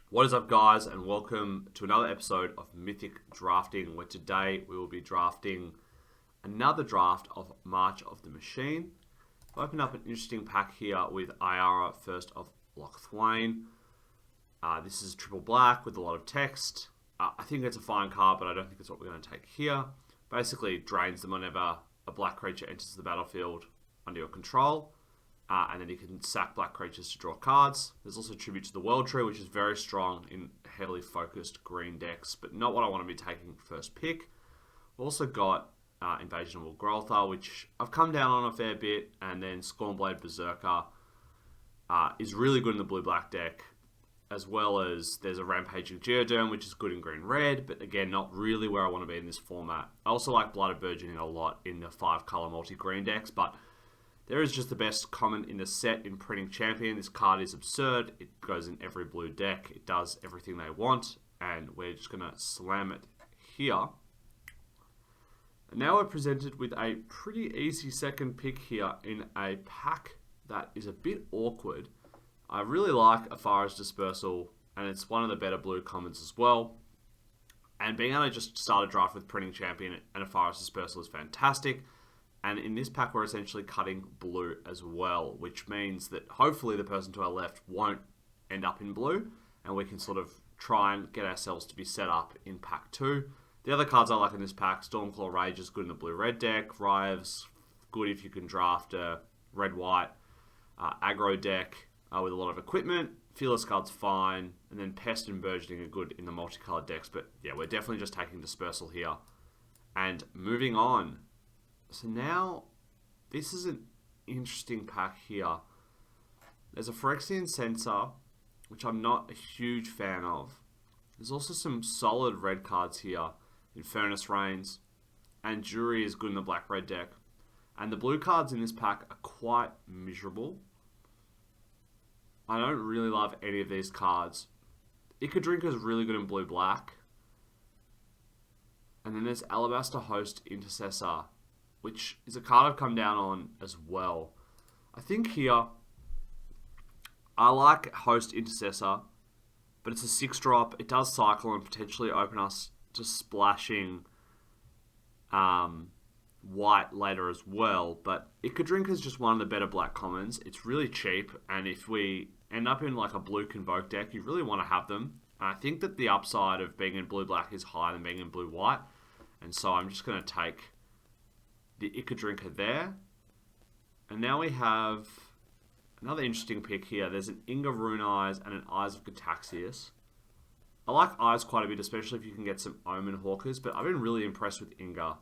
What is up, guys, and welcome to another episode of Mythic Drafting, where today we will be drafting another draft of March of the Machine. I've opened up an interesting pack here with Iara, first of Lochthwain. This is triple black with a lot of text. I think it's a fine card, but I don't think it's what we're going to take here. Basically, drains them whenever a black creature enters the battlefield under your control. And then you can sack black creatures to draw cards. There's also Tribute to the World Tree, which is very strong in heavily focused green decks, but not what I want to be taking first pick. We've also got Invasion of Ulgrotha, which I've come down on a fair bit, and then Scornblade Berserker is really good in the blue-black deck, as well as there's a Rampaging Geoderm, which is good in green-red, but again, not really where I want to be in this format. I also like Blooded Burgeoning a lot in the 5-color multi-green decks, but there is just the best common in the set in Printing Champion. This card is absurd. It goes in every blue deck. It does everything they want. And we're just going to slam it here. And now we're presented with a pretty easy second pick here in a pack that is a bit awkward. I really like Afara's Dispersal, and it's one of the better blue commons as well. And being able to just start a draft with Printing Champion and Afara's Dispersal is fantastic. And in this pack, we're essentially cutting blue as well, which means that hopefully the person to our left won't end up in blue, and we can sort of try and get ourselves to be set up in pack 2. The other cards I like in this pack, Stormclaw Rage is good in the blue-red deck, Rives, good if you can draft a red-white aggro deck with a lot of equipment, Fearless Guard's fine, and then Pest and Burgeoning are good in the multicolored decks, but yeah, we're definitely just taking Dispersal here. And moving on. So now, this is an interesting pack here. There's a Phyrexian Censor, which I'm not a huge fan of. There's also some solid red cards here. Infernus Reigns, and Jury is good in the black-red deck. And the blue cards in this pack are quite miserable. I don't really love any of these cards. Ikadrinka is really good in blue-black. And then there's Alabaster Host Intercessor, which is a card I've come down on as well. I think here, I like Host Intercessor, but it's a 6-drop. It does cycle and potentially open us to splashing white later as well. But Ikadrinka is just one of the better black commons. It's really cheap, and if we end up in like a blue Convoke deck, you really want to have them. And I think that the upside of being in blue-black is higher than being in blue-white. And so I'm just going to take the Ikadrinka there. And now we have another interesting pick here. There's an Inga Rune Eyes and an Eyes of Gataxius. I like Eyes quite a bit, especially if you can get some Omen Hawkers, but I've been really impressed with Inga.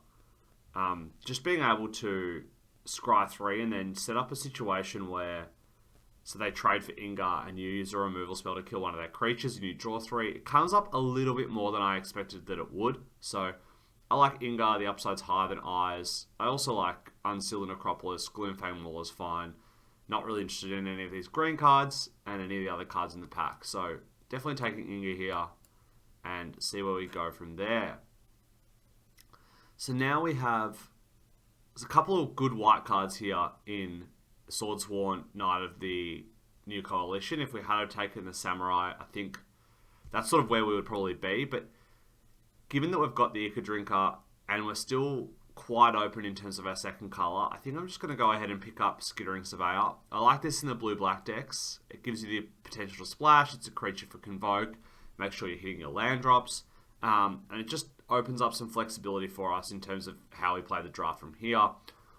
Just being able to scry 3 and then set up a situation where, so they trade for Inga and you use a removal spell to kill one of their creatures and you draw 3. It comes up a little bit more than I expected that it would. So I like Inga, the upside's higher than Eyes. I also like Unsealed Necropolis, Gloomfang Wall is fine. Not really interested in any of these green cards and any of the other cards in the pack. So definitely taking Inga here and see where we go from there. So now we have, there's a couple of good white cards here in Swordsworn Knight of the New Coalition. If we had taken the Samurai, I think that's sort of where we would probably be. But given that we've got the Ikadrinka and we're still quite open in terms of our second colour, I think I'm just going to go ahead and pick up Skittering Surveyor. I like this in the blue-black decks. It gives you the potential to splash. It's a creature for Convoke. Make sure you're hitting your land drops. And it just opens up some flexibility for us in terms of how we play the draft from here.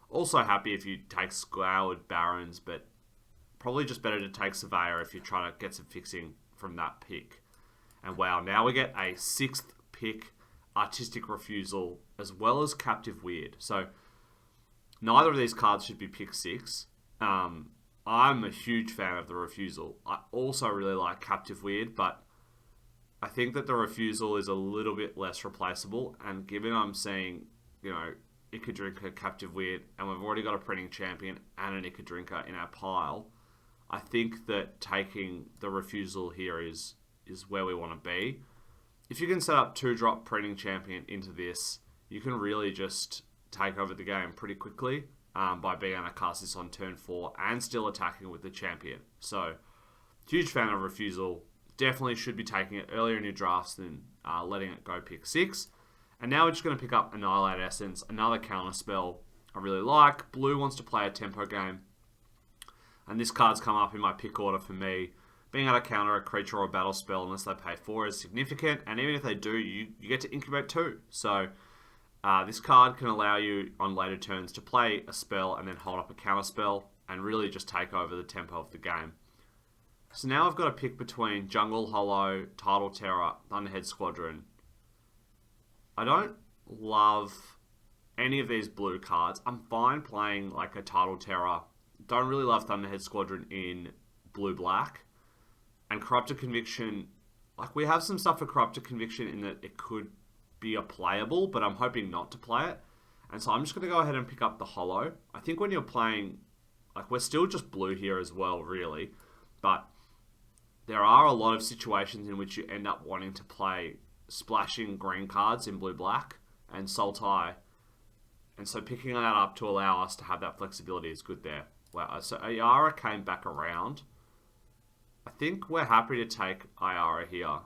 Also happy if you take Scoured Barons, but probably just better to take Surveyor if you're trying to get some fixing from that pick. And wow, now we get a 6th pick, Artistic Refusal, as well as Captive Weird. So neither of these cards should be pick 6. I'm a huge fan of the Refusal. I also really like Captive Weird, but I think that the Refusal is a little bit less replaceable. And given I'm seeing, Ikadrinka, Captive Weird, and we've already got a Printing Champion and an Ikadrinka in our pile, I think that taking the Refusal here is where we want to be. If you can set up 2-drop Printing Champion into this, you can really just take over the game pretty quickly by being able to cast this on turn 4 and still attacking with the champion. So, huge fan of Refusal. definitely should be taking it earlier in your drafts than letting it go pick 6. And now we're just going to pick up Annihilate Essence, another counter spell I really like. Blue wants to play a tempo game, and this card's come up in my pick order for me. Being able to counter a creature or a battle spell unless they pay 4 is significant, and even if they do, you get to incubate 2. So this card can allow you on later turns to play a spell and then hold up a counter spell and really just take over the tempo of the game. So now I've got to pick between Jungle Hollow, Tidal Terror, Thunderhead Squadron. I don't love any of these blue cards. I'm fine playing like a Tidal Terror. Don't really love Thunderhead Squadron in blue-black. And Corrupted Conviction, like we have some stuff for Corrupted Conviction in that it could be a playable, but I'm hoping not to play it. And so I'm just going to go ahead and pick up the Hollow. I think when you're playing, like we're still just blue here as well, really. But there are a lot of situations in which you end up wanting to play splashing green cards in blue-black and Sultai. And so picking that up to allow us to have that flexibility is good there. Wow. So Ayara came back around. I think we're happy to take Ayara here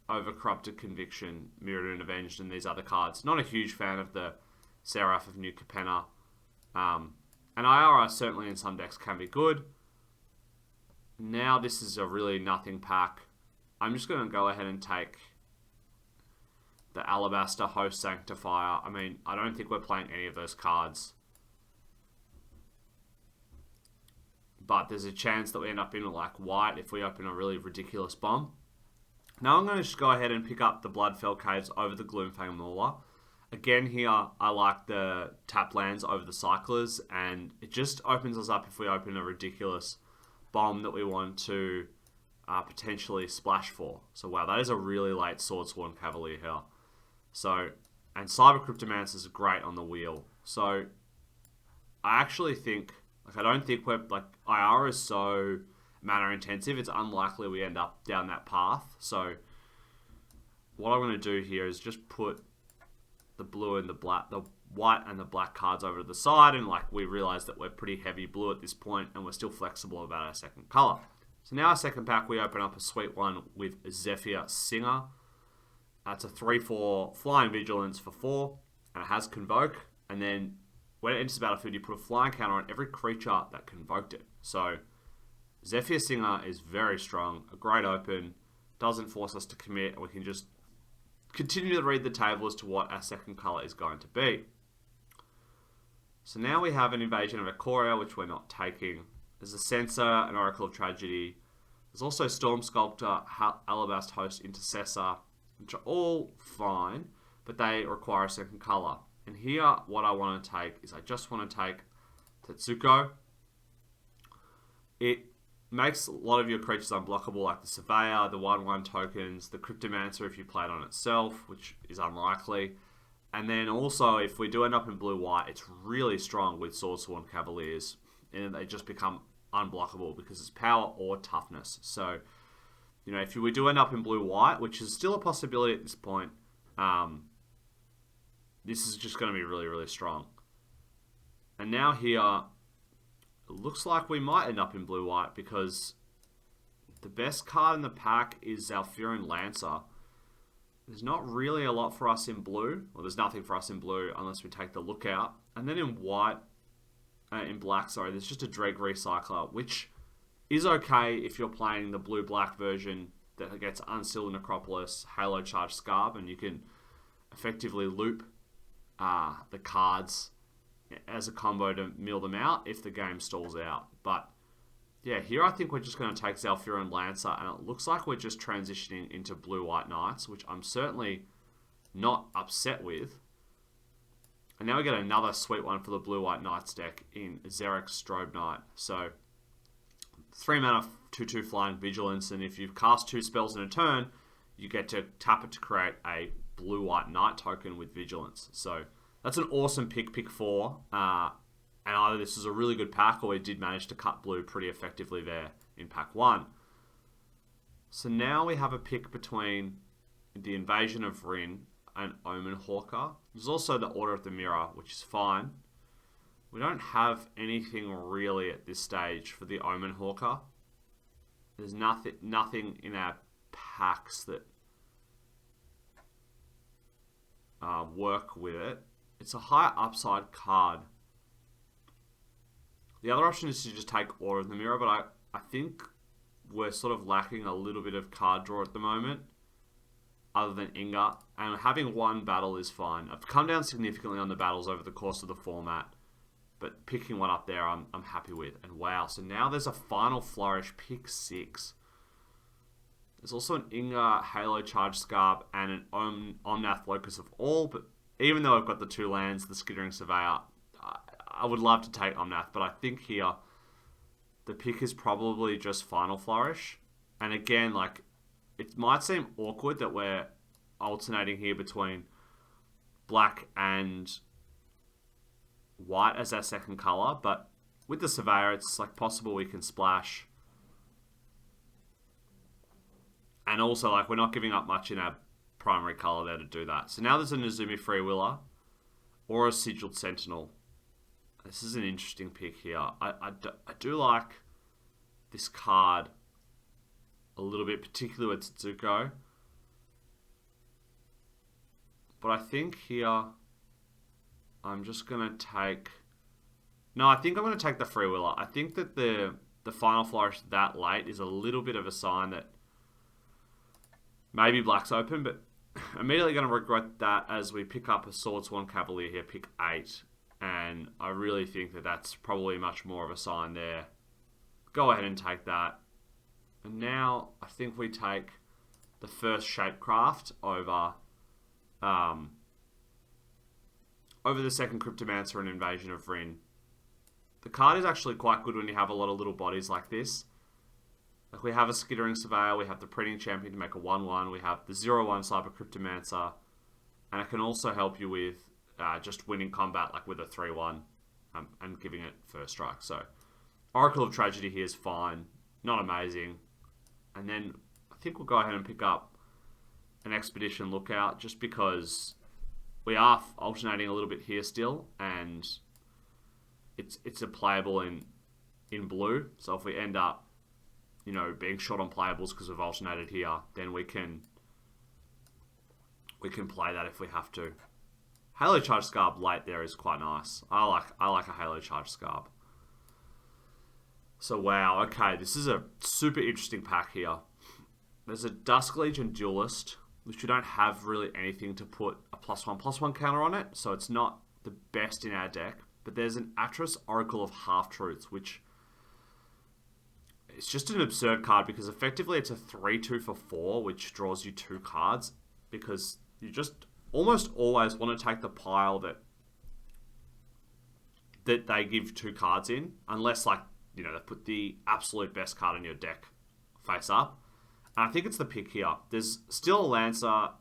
over Corrupted Conviction, Mirrodin and Avenged, and these other cards. Not a huge fan of the Seraph of New Capenna. And Ayara certainly in some decks can be good. Now this is a really nothing pack. I'm just going to go ahead and take the Alabaster Host Sanctifier. I mean, I don't think we're playing any of those cards. But there's a chance that we end up in like white if we open a really ridiculous bomb. Now I'm going to just go ahead and pick up the Bloodfell Caves over the Gloomfang Mauler. Again here, I like the tap lands over the Cyclers, and it just opens us up if we open a ridiculous bomb that we want to potentially splash for. So wow, that is a really late Swordsworn Cavalier here. So, and Cyber Cryptomancer is great on the wheel. So I actually think, like I don't think we're, like IR is so mana intensive, it's unlikely we end up down that path. So what I'm going to do here is just put the blue and the black, the white and the black cards over to the side, and like we realize that we're pretty heavy blue at this point and we're still flexible about our second color. So now our second pack, we open up a sweet one with Zephyr Singer. It's a 3/4 flying vigilance for 4, and it has Convoke, and then when it enters the battlefield, you put a flying counter on every creature that convoked it. So Zephyr Singer is very strong, a great open, doesn't force us to commit, and we can just continue to read the table as to what our second color is going to be. So now we have an Invasion of Ikoria, which we're not taking. There's a Censor, an Oracle of Tragedy. There's also Storm Sculptor, Alabaster Host, Intercessor, which are all fine, but they require a second color. And here, what I want to take is I just want to take Tetsuko. It makes a lot of your creatures unblockable, like the Surveyor, the 1/1 tokens, the Cryptomancer if you play it on itself, which is unlikely. And then also, if we do end up in blue-white, it's really strong with Swordsworn Cavaliers, and they just become unblockable because it's power or toughness. So, you know, if we do end up in blue-white, which is still a possibility at this point, this is just going to be really, really strong. And now here, it looks like we might end up in blue-white because the best card in the pack is Zalfurin Lancer. There's not really a lot for us in blue. Well, there's nothing for us in blue unless we take the Lookout. And then in white, in black, sorry, there's just a Dreg Recycler, which is okay if you're playing the blue-black version that gets Unsealed Necropolis, Halo Charge Scarb, and you can effectively loop the cards as a combo to mill them out if the game stalls out. But yeah, here I think we're just going to take Zalfurin Lancer, and it looks like we're just transitioning into blue-white Knights, which I'm certainly not upset with. And now we get another sweet one for the blue-white Knights deck in Xeric Strobe Knight. So 3 mana, 2/2 flying vigilance, and if you cast 2 spells in a turn, you get to tap it to create a blue-white Knight token with vigilance. So that's an awesome pick 4. And either this is a really good pack or we did manage to cut blue pretty effectively there in pack 1. So now we have a pick between the Invasion of Rin and Omen Hawker. There's also the Order of the Mirror, which is fine. We don't have anything really at this stage for the Omen Hawker. There's nothing in our packs that work with it. It's a high upside card. The other option is to just take Aura of the Mirror, but I think we're sort of lacking a little bit of card draw at the moment, other than Inga, and having one battle is fine. I've come down significantly on the battles over the course of the format, but picking one up there I'm happy with. And wow, so now there's a Final Flourish pick 6. There's also an Inga Halo Charge Scarb and an Omnath Locus of All, but even though I've got the 2 lands, the Skittering Surveyor, I would love to take Omnath, but I think here the pick is probably just Final Flourish. And again, like, it might seem awkward that we're alternating here between black and white as our second color, but with the Surveyor, it's like possible we can splash. And also, like, we're not giving up much in our primary color there to do that. So now there's a Nezumi Freewheeler or a Sigiled Sentinel. This is an interesting pick here. I do like this card a little bit, particularly with Tsuko. But I think here I'm just going to take... No, I think I'm going to take the Freewheeler. I think that the Final Flourish that late is a little bit of a sign that maybe black's open, but immediately going to regret that as we pick up a Swordsworn Cavalier here, pick 8. And I really think that that's probably much more of a sign there. Go ahead and take that. And now I think we take the first Shapecraft over the second Cryptomancer and Invasion of Rin. The card is actually quite good when you have a lot of little bodies like this. Like, we have a Skittering Surveyor, we have the Preening Champion to make a 1/1, we have the 0/1 Cyber Cryptomancer, and it can also help you with just winning combat, like with a 3/1 and giving it first strike. So Oracle of Tragedy here is fine, not amazing. And then I think we'll go ahead and pick up an Expedition Lookout, just because we are alternating a little bit here still, and it's a playable in blue. So if we end up, you know, being short on playables because we've alternated here, then we can play that if we have to. Halo Charge Scarb late there is quite nice. I like a Halo Charge Scarb. So wow, okay, this is a super interesting pack here. There's a Dusk Legion Duelist, which we don't have really anything to put a +1/+1 counter on it, so it's not the best in our deck. But there's an Atris Oracle of Half-Truths, which it's just an absurd card because effectively it's a 3/2 for 4, which draws you 2 cards, because you just almost always want to take the pile that they give 2 cards in, unless, like, you know, they put the absolute best card in your deck face up. And I think it's the pick here. There's still a Lancer, a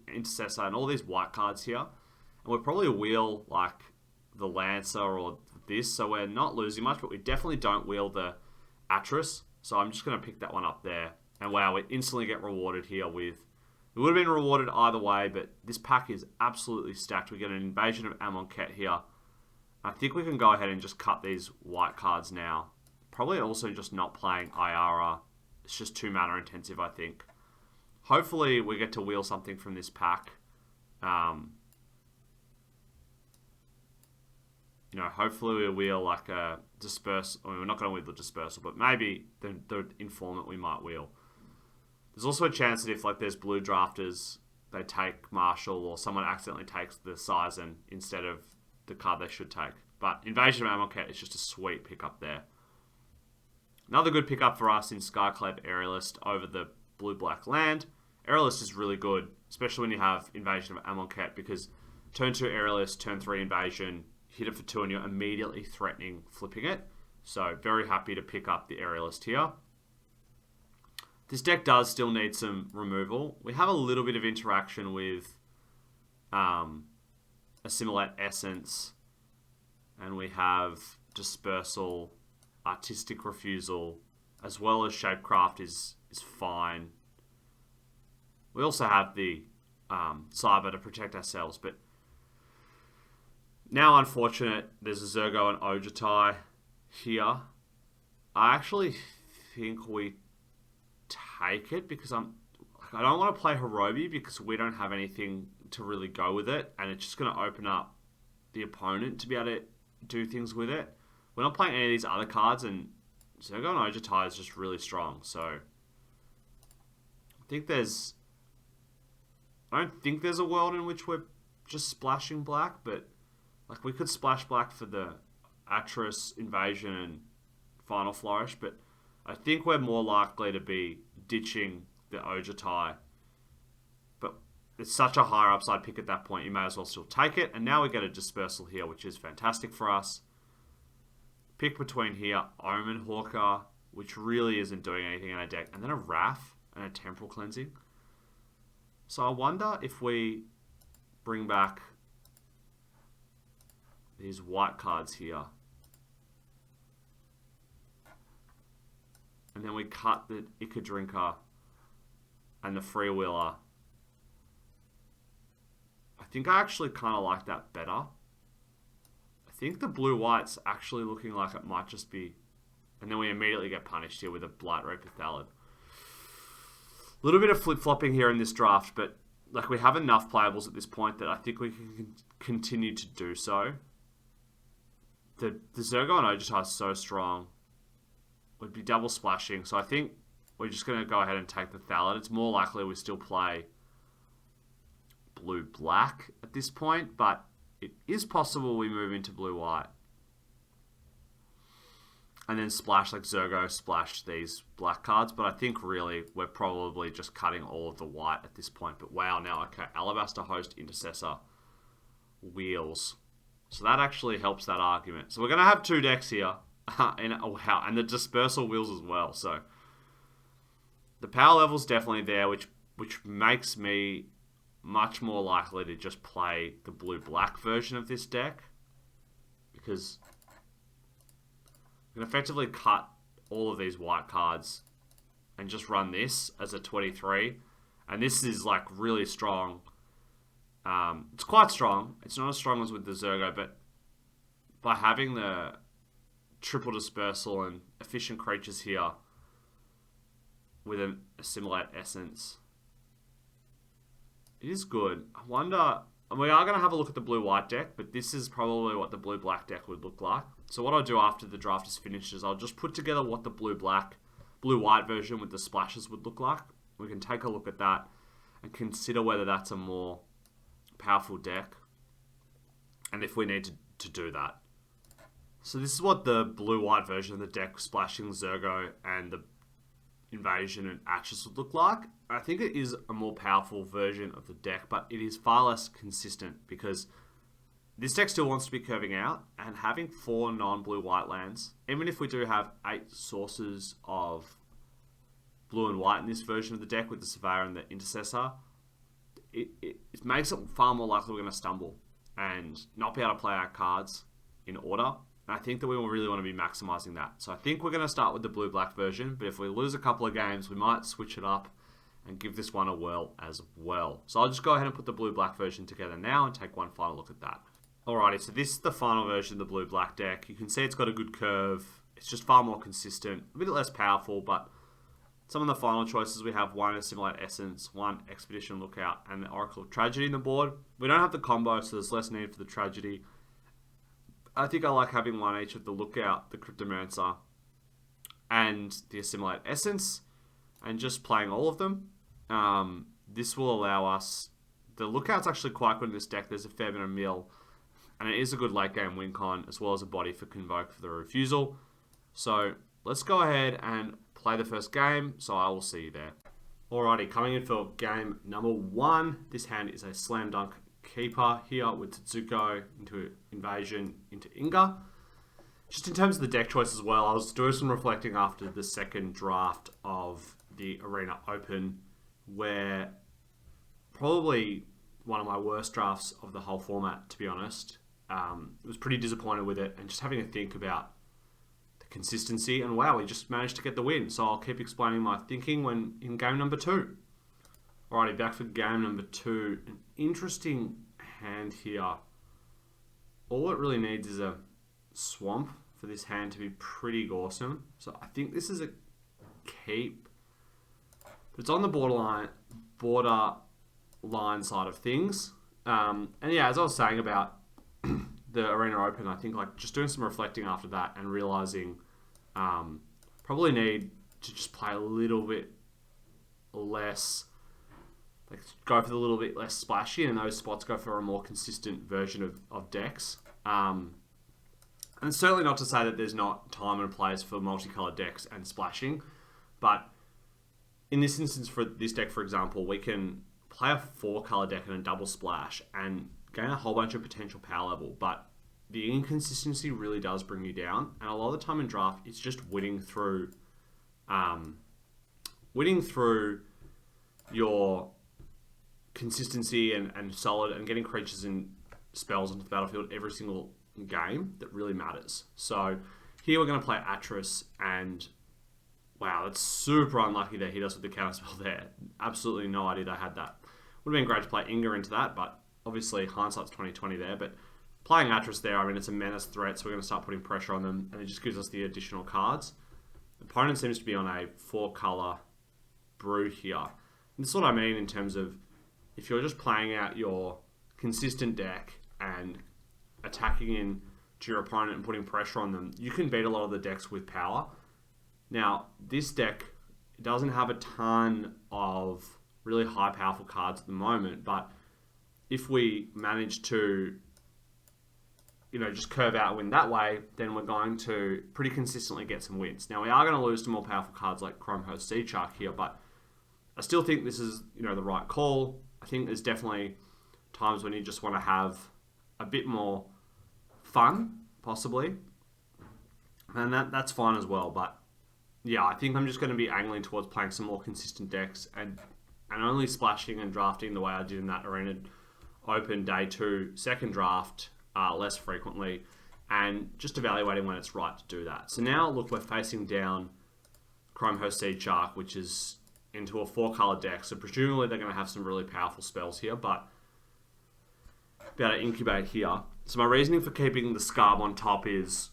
Intercessor, and all these white cards here, and we'll probably wheel like the Lancer or this, so we're not losing much, but we definitely don't wheel the Atris. So I'm just going to pick that one up there. And wow, we instantly get rewarded here with... We would have been rewarded either way, but this pack is absolutely stacked. We get an Invasion of Amonkhet here. I think we can go ahead and just cut these white cards now. Probably also just not playing Iara. It's just too mana intensive, I think. Hopefully we get to wheel something from this pack. You know, hopefully we wheel like a Dispersal. I mean, we're not going to wheel the Dispersal, but maybe the Informant we might wheel. There's also a chance that if, like, there's blue drafters, they take Marshall, or someone accidentally takes the Sizen instead of the card they should take. But Invasion of Amonkhet is just a sweet pickup there. Another good pickup for us in Skyclave Aerialist over the blue-black land. Aerialist is really good, especially when you have Invasion of Amonkhet, because turn 2 Aerialist, turn 3 Invasion, hit it for 2 and you're immediately threatening flipping it. So very happy to pick up the Aerialist here. This deck does still need some removal. We have a little bit of interaction with Assimilate Essence, and we have Dispersal, Artistic Refusal, as well as Shapecraft is fine. We also have the Cyber to protect ourselves, but now unfortunate there's a Zergo and Ojutai here. I actually think we take it because I don't want to play Hirobi because we don't have anything to really go with it, and it's just going to open up the opponent to be able to do things with it. We're not playing any of these other cards, and Zergo and Ojutai is just really strong. So I don't think there's a world in which we're just splashing black, but like we could splash black for the Atris Invasion and Final Flourish, but I think we're more likely to be ditching the Ojutai. But it's such a higher upside pick at that point, you may as well still take it. And now we get a Dispersal here, which is fantastic for us. Pick between here, Omen Hawker, which really isn't doing anything in our deck, and then a Wrath and a Temporal Cleansing. So I wonder if we bring back these white cards here. And then we cut the Ica Drinker and the Freewheeler. I think I actually kind of like that better. I think the blue-white's actually looking like it might just be... And then we immediately get punished here with a Blight Reaper Thallid. A little bit of flip-flopping here in this draft, but like we have enough playables at this point that I think we can continue to do so. The Zergo and Ojutai is so strong. We'd be double splashing, so I think we're just going to go ahead and take the Thallid. It's more likely we still play blue-black at this point, but it is possible we move into blue-white. And then splash like Zergo, splash these black cards. But I think really we're probably just cutting all of the white at this point. But wow, now, okay, Alabaster Host, Intercessor, Wheels. So that actually helps that argument. So we're going to have two decks here. And the Dispersal Wheels as well. So the power level's definitely there, which makes me much more likely to just play the blue-black version of this deck. Because we can effectively cut all of these white cards and just run this as a 23. And this is like really strong. It's quite strong. It's not as strong as with the Zergo, but by having the triple Dispersal and efficient creatures here with an Assimilate Essence, it is good. I wonder... We are going to have a look at the blue-white deck, but this is probably what the blue-black deck would look like. So what I'll do after the draft is finished is I'll just put together what the blue-white version with the splashes would look like. We can take a look at that and consider whether that's a more powerful deck and if we need to do that. So this is what the blue-white version of the deck, splashing Zergo and the Invasion and Atris would look like. I think it is a more powerful version of the deck, but it is far less consistent because this deck still wants to be curving out, and having 4 non-blue-white lands, even if we do have 8 sources of blue and white in this version of the deck with the Surveyor and the Intercessor, it makes it far more likely we're going to stumble and not be able to play our cards in order. And I think that we will really want to be maximizing that. So I think we're going to start with the blue-black version, but if we lose a couple of games, we might switch it up and give this one a whirl as well. So I'll just go ahead and put the blue-black version together now and take one final look at that. Alrighty, so this is the final version of the blue-black deck. You can see it's got a good curve. It's just far more consistent, a bit less powerful, but some of the final choices we have: 1 Assimilate Essence, 1 Expedition Lookout, and the Oracle of Tragedy in the board. We don't have the combo, so there's less need for the Tragedy. I think I like having 1 each of the Lookout, the Cryptomancer, and the Assimilate Essence, and just playing all of them. This will allow us... The Lookout's actually quite good in this deck. There's a fair bit of mill, and it is a good late game win con, as well as a body for Convoke for the Refusal. So let's go ahead and play the first game, so I will see you there. Alrighty, coming in for game number 1. This hand is a Slam Dunk Keeper here with Tsuko into Invasion into Inga. Just in terms of the deck choice as well, I was doing some reflecting after the second draft of the Arena Open, where probably one of my worst drafts of the whole format, to be honest. Was pretty disappointed with it, and just having to think about the consistency, and wow, we just managed to get the win. So I'll keep explaining my thinking when in game number 2. Alrighty, back for game number 2. An interesting hand here. All it really needs is a swamp for this hand to be pretty awesome. So I think this is a keep. But it's on the borderline side of things. And yeah, as I was saying about the Arena Open, I think like just doing some reflecting after that and realizing probably need to just play a little bit less, like go for the little bit less splashy, and in those spots go for a more consistent version of decks. And it's certainly not to say that there's not time and place for multicolored decks and splashing, but in this instance, for this deck, for example, we can play a 4-color deck and a double splash and gain a whole bunch of potential power level, but the inconsistency really does bring you down, and a lot of the time in draft, it's just winning through your consistency and solid and getting creatures and spells onto the battlefield every single game that really matters. So here we're going to play Atris, and wow, that's super unlucky they hit us with the counterspell there. Absolutely no idea they had that. Would have been great to play Inga into that, but obviously hindsight's 2020 there. But playing Atris there, I mean, it's a menace threat, so we're going to start putting pressure on them, and it just gives us the additional cards. The opponent seems to be on a 4-color brew here. And this is what I mean in terms of if you're just playing out your consistent deck and attacking in to your opponent and putting pressure on them, you can beat a lot of the decks with power. Now, this deck doesn't have a ton of really high powerful cards at the moment, but if we manage to, just curve out and win that way, then we're going to pretty consistently get some wins. Now, we are going to lose to more powerful cards like Chrome Host Sea Shark here, but I still think this is, the right call. I think there's definitely times when you just want to have a bit more fun, possibly, and that's fine as well. But yeah, I think I'm just going to be angling towards playing some more consistent decks and only splashing and drafting the way I did in that Arena Open Day 2 second draft less frequently, and just evaluating when it's right to do that. So now, look, we're facing down Chrome Host Sea Shark, which is into a 4-color deck, so presumably they're going to have some really powerful spells here, but be able to incubate here. So my reasoning for keeping the Scarb on top is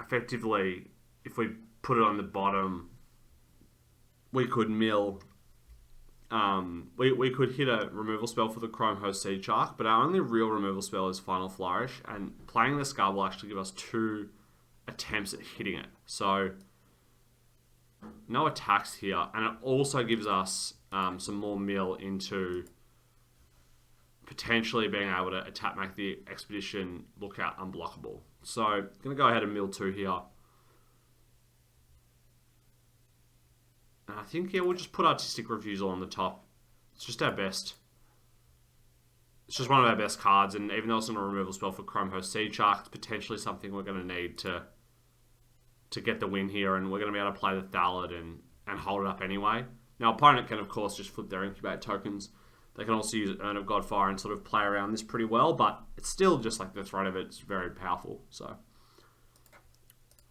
effectively, if we put it on the bottom, we could mill. We could hit a removal spell for the Chrome Host Sea Shark, but our only real removal spell is Final Flourish, and playing the Scarb will actually give us 2 attempts at hitting it. So no attacks here, and it also gives us some more mill into potentially being able to attack, make the Expedition Lookout unblockable. So I'm going to go ahead and mill 2 here. And I think, yeah, we'll just put Artistic Refusal on the top. It's just our best. It's just one of our best cards, and even though it's not a removal spell for Chrome Host Sea Shark, it's potentially something we're going to need to get the win here, and we're going to be able to play the Thallid and hold it up anyway. Now, opponent can, of course, just flip their Incubate tokens. They can also use Urn of Godfire and sort of play around this pretty well, but it's still just like the threat of it's very powerful. So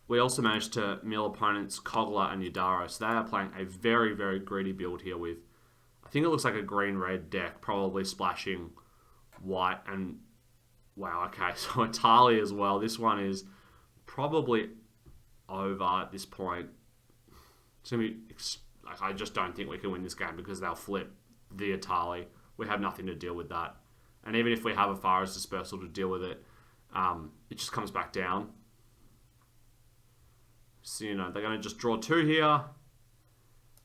we also managed to mill opponents Kogla and Yadaro, so they are playing a very, very greedy build here with, I think it looks like a green-red deck, probably splashing white and, wow, okay, so Atali as well. This one is probably over at this point. It's gonna be, like, I just don't think we can win this game because they'll flip the Atali. We have nothing to deal with that. And even if we have a Pharaoh's Dispersal to deal with it, it just comes back down. So, they're going to just draw 2 here,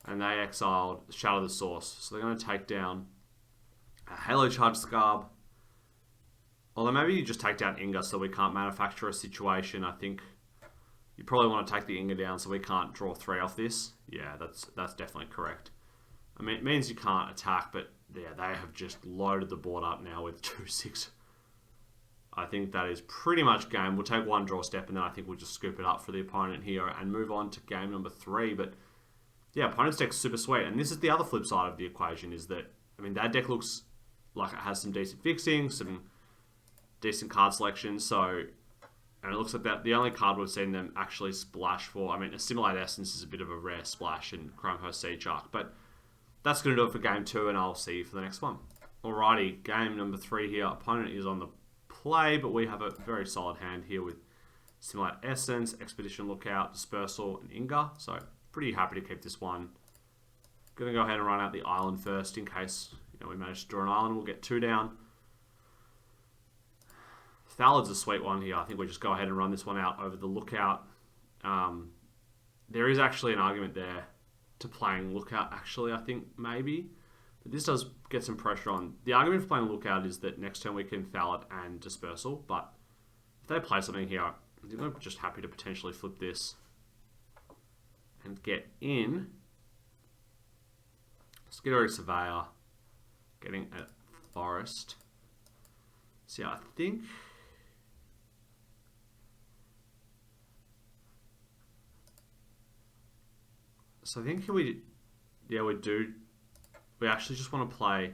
and they exiled Shadow the Source. So they're going to take down a Halo Charge Scarb. Although maybe you just take down Inga so we can't manufacture a situation. I think you probably want to take the Inga down so we can't draw 3 off this. Yeah, that's definitely correct. I mean, it means you can't attack, but yeah, they have just loaded the board up now with 2/6. I think that is pretty much game. We'll take 1 draw step, and then I think we'll just scoop it up for the opponent here and move on to game number 3. But yeah, opponent's deck's super sweet. And this is the other flip side of the equation, is that, I mean, that deck looks like it has some decent fixing, some decent card selection. So, and it looks like that the only card we've seen them actually splash for, I mean, Assimilate Essence is a bit of a rare splash in Chrome Host Sea Shark. But that's going to do it for game 2, and I'll see you for the next one. Alrighty, game number 3 here. Opponent is on the play, but we have a very solid hand here with Assimilate Essence, Expedition Lookout, Dispersal, and Inga. So pretty happy to keep this one Going to go ahead and run out the island first in case we manage to draw an island. We'll get 2 down. Thalad's a sweet one here. I think we'll just go ahead and run this one out over the Lookout. There is actually an argument there to playing Lookout, actually, I think, maybe. But this does get some pressure on. The argument for playing Lookout is that next turn we can Thalad and Dispersal, but if they play something here, I think I'm just happy to potentially flip this and get in. Skidori Surveyor, getting a Forest. So yeah, I think... So I think we actually just want to play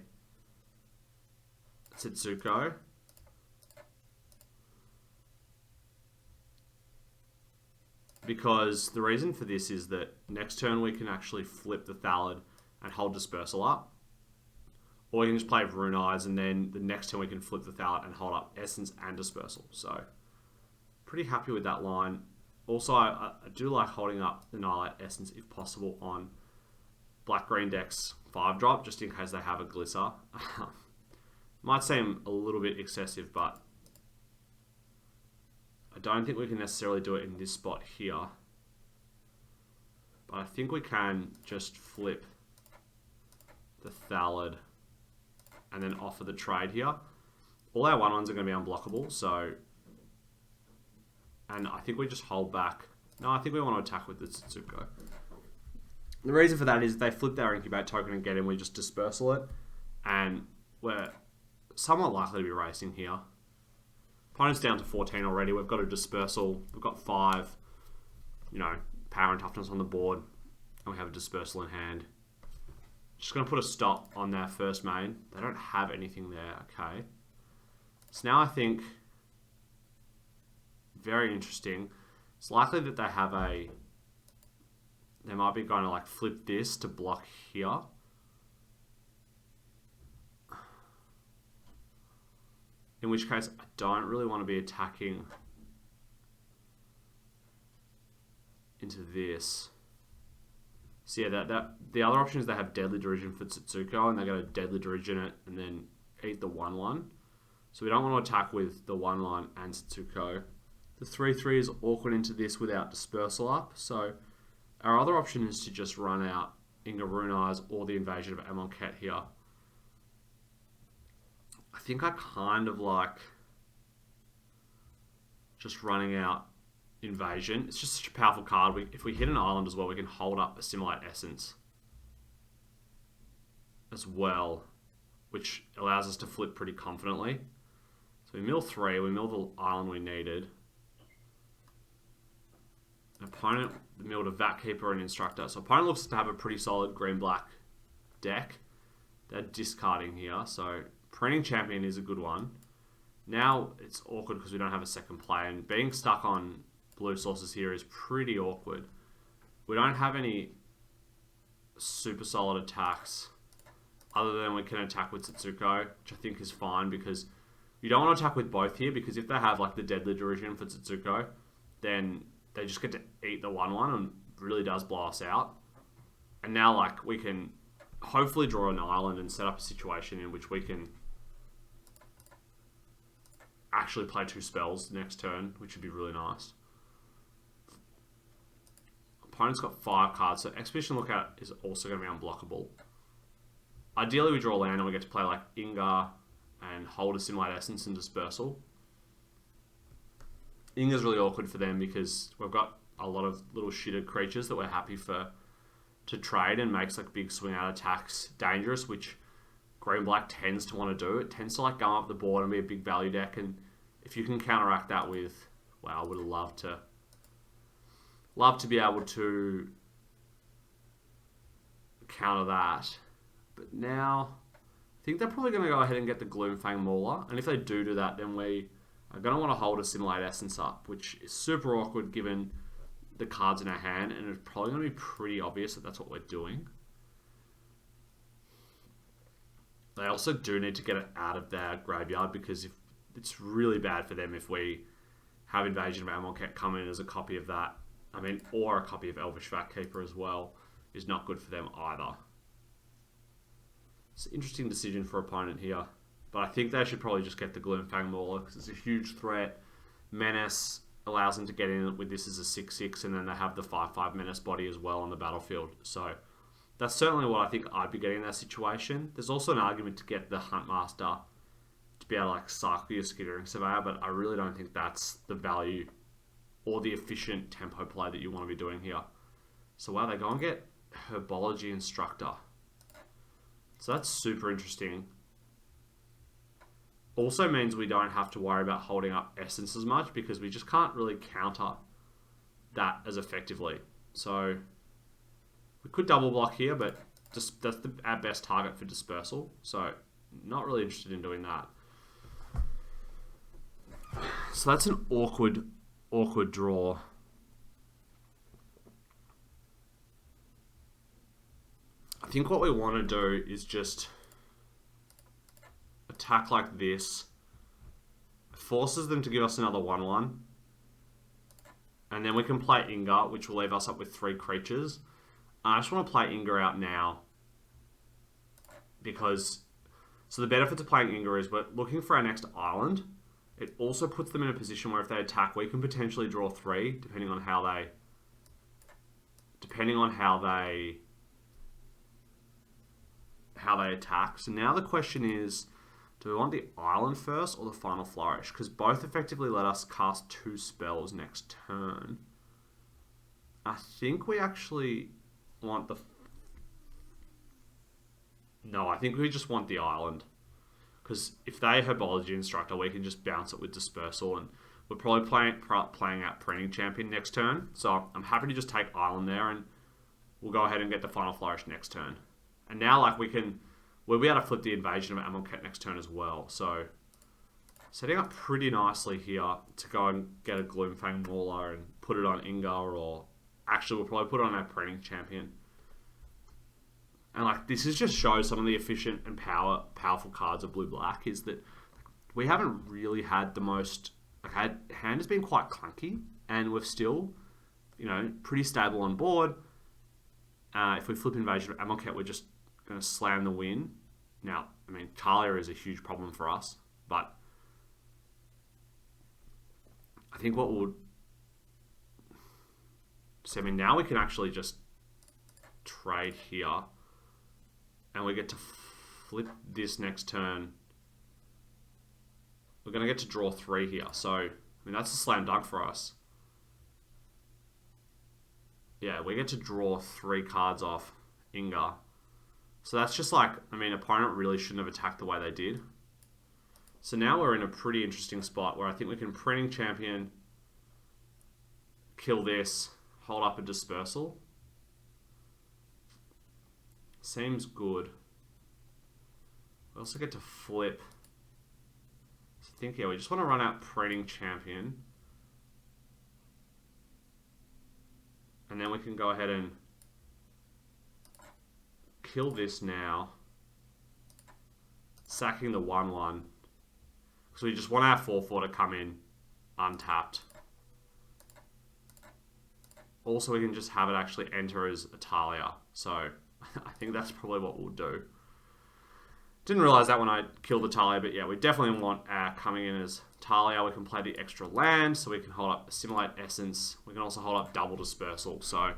Setsuko. Because the reason for this is that next turn we can actually flip the Thalad and hold Dispersal up. Or we can just play Rune Eyes and then the next turn we can flip the Thalad and hold up Essence and Dispersal. So, pretty happy with that line. Also, I do like holding up Annihilate Essence if possible on black-green decks 5-drop, just in case they have a Glisser. Might seem a little bit excessive, but I don't think we can necessarily do it in this spot here. But I think we can just flip the Thalad and then offer the trade here. All our 1/1s are going to be unblockable, so... And I think we just hold back. No, I think we want to attack with the Setsuko. The reason for that is they flip their Incubate token and get in, we just Dispersal it. And we're somewhat likely to be racing here. Opponent's down to 14 already. We've got a Dispersal. We've got 5, power and toughness on the board. And we have a Dispersal in hand. Just going to put a stop on their first main. They don't have anything there. Okay. So now I think... Very interesting. It's likely that they have a... They might be going to flip this to block here. In which case, I don't really want to be attacking into this. So yeah, the other option is they have Deadly Derision for Setsuko, and they're going to Deadly Derision it and then eat the 1/1. So we don't want to attack with the 1/1 and Setsuko. The 3/3 is awkward into this without Dispersal up, so our other option is to just run out Inga Rune Eyes or the Invasion of Amonkhet here. I think I kind of like just running out Invasion. It's just such a powerful card. If we hit an island as well, we can hold up Assimilate Essence as well, which allows us to flip pretty confidently. So we mill 3, we mill the island we needed. Opponent milled a Vat Keeper and Instructor. So opponent looks to have a pretty solid green-black deck. They're discarding here, so Printing Champion is a good one. Now it's awkward because we don't have a second play, and being stuck on blue sources here is pretty awkward. We don't have any super solid attacks other than we can attack with Setsuko, which I think is fine because you don't want to attack with both here, because if they have the Deadly Derision for Setsuko, then they just get to eat the 1/1 and really does blow us out. And now we can hopefully draw an island and set up a situation in which we can actually play 2 spells next turn, which would be really nice. Opponent's got 5 cards, so Expedition Lookout is also going to be unblockable. Ideally we draw land and we get to play Inga and hold Assimilate Essence and Dispersal. Inga's really awkward for them because we've got a lot of little shitted creatures that we're happy to trade, and makes big swing out attacks dangerous, which green-black tends to want to do. It tends to gum up the board and be a big value deck, and if you can counteract that with, wow, I would have loved to be able to counter that. But now, I think they're probably going to go ahead and get the Gloomfang Mauler, and if they do that, then we are going to want to hold Assimilate Essence up, which is super awkward given the cards in our hand, and it's probably going to be pretty obvious that that's what we're doing. They also do need to get it out of their graveyard, because if it's really bad for them if we have Invasion of Amonkhet come in as a copy of that. Or a copy of Elvish Vat Keeper as well, is not good for them either. It's an interesting decision for opponent here. But I think they should probably just get the Gloomfang Mauler because it's a huge threat. Menace allows them to get in with this as a 6/6, and then they have the 5/5 Menace body as well on the battlefield. So that's certainly what I think I'd be getting in that situation. There's also an argument to get the Huntmaster to be able to like cycle your Skittering Surveyor, but I really don't think that's the value or the efficient tempo play that you want to be doing here. So wow, they go and get Herbology Instructor. So that's super interesting. Also means we don't have to worry about holding up Essence as much because we just can't really counter that as effectively. So we could double block here, but just that's our best target for Dispersal. So not really interested in doing that. So that's an awkward draw. I think what we want to do is just attack like this. Forces them to give us another 1/1. And then we can play Inga, which will leave us up with 3 creatures. I just want to play Inga out now. Because, so the benefit to playing Inga is we're looking for our next island. It also puts them in a position where if they attack, we can potentially draw 3, depending on how they attack. So now the question is, do we want the island first or the final flourish? Because both effectively let us cast 2 spells next turn. I think we actually want the... No, I think we just want the island. Because if they Herbology Instructor, we can just bounce it with Dispersal, and we're probably playing out Printing Champion next turn. So I'm happy to just take Island there, and we'll go ahead and get the Final Flourish next turn. And now, like, we'll be able to flip the Invasion of Amonkhet next turn as well. So setting up pretty nicely here to go and get a Gloomfang Mauler and put it on Inga, or actually we'll probably put it on our Printing Champion. And like this is just shows some of the efficient and powerful cards of blue-black is that we haven't really had the most... Like, our hand has been quite clunky, and we're still, you know, pretty stable on board. If we flip Invasion of Amonkhet, we're just going to slam the win. Now, I mean, Talia is a huge problem for us, but I think what we'll... So, I mean, now we can actually just trade here, and we get to flip this next turn. We're going to get to draw 3 here. So, I mean, that's a slam dunk for us. Yeah, we get to draw 3 cards off Inga. So that's just like, I mean, opponent really shouldn't have attacked the way they did. So now we're in a pretty interesting spot where I think we can Printing Champion, kill this, hold up a Dispersal. Seems good. We also get to flip. So I think, yeah, we just want to run out Printing Champion. And then we can go ahead and kill this now. Sacking the 1/1. So we just want our 4/4 to come in untapped. Also, we can just have it actually enter as Italia. So I think that's probably what we'll do. Didn't realize that when I killed the Talia, but yeah, we definitely want our coming in as Talia. We can play the extra land, so we can hold up Assimilate Essence. We can also hold up double Dispersal. So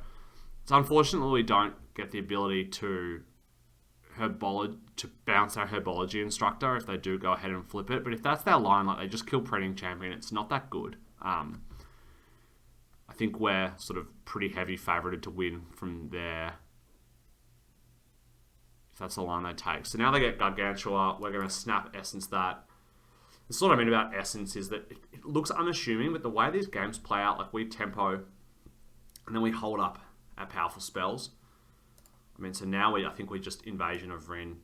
it's unfortunately we don't get the ability to bounce our Herbology Instructor if they do go ahead and flip it. But if that's their line, like they just kill Printing Champion, it's not that good. I think we're sort of pretty heavy favorited to win from there. If that's the line they take. So now they get Gargantua. We're going to snap Essence that. This is what I mean about Essence is that it looks unassuming, but the way these games play out, like we tempo, and then we hold up our powerful spells. I mean, so now I think we just Invasion of Rin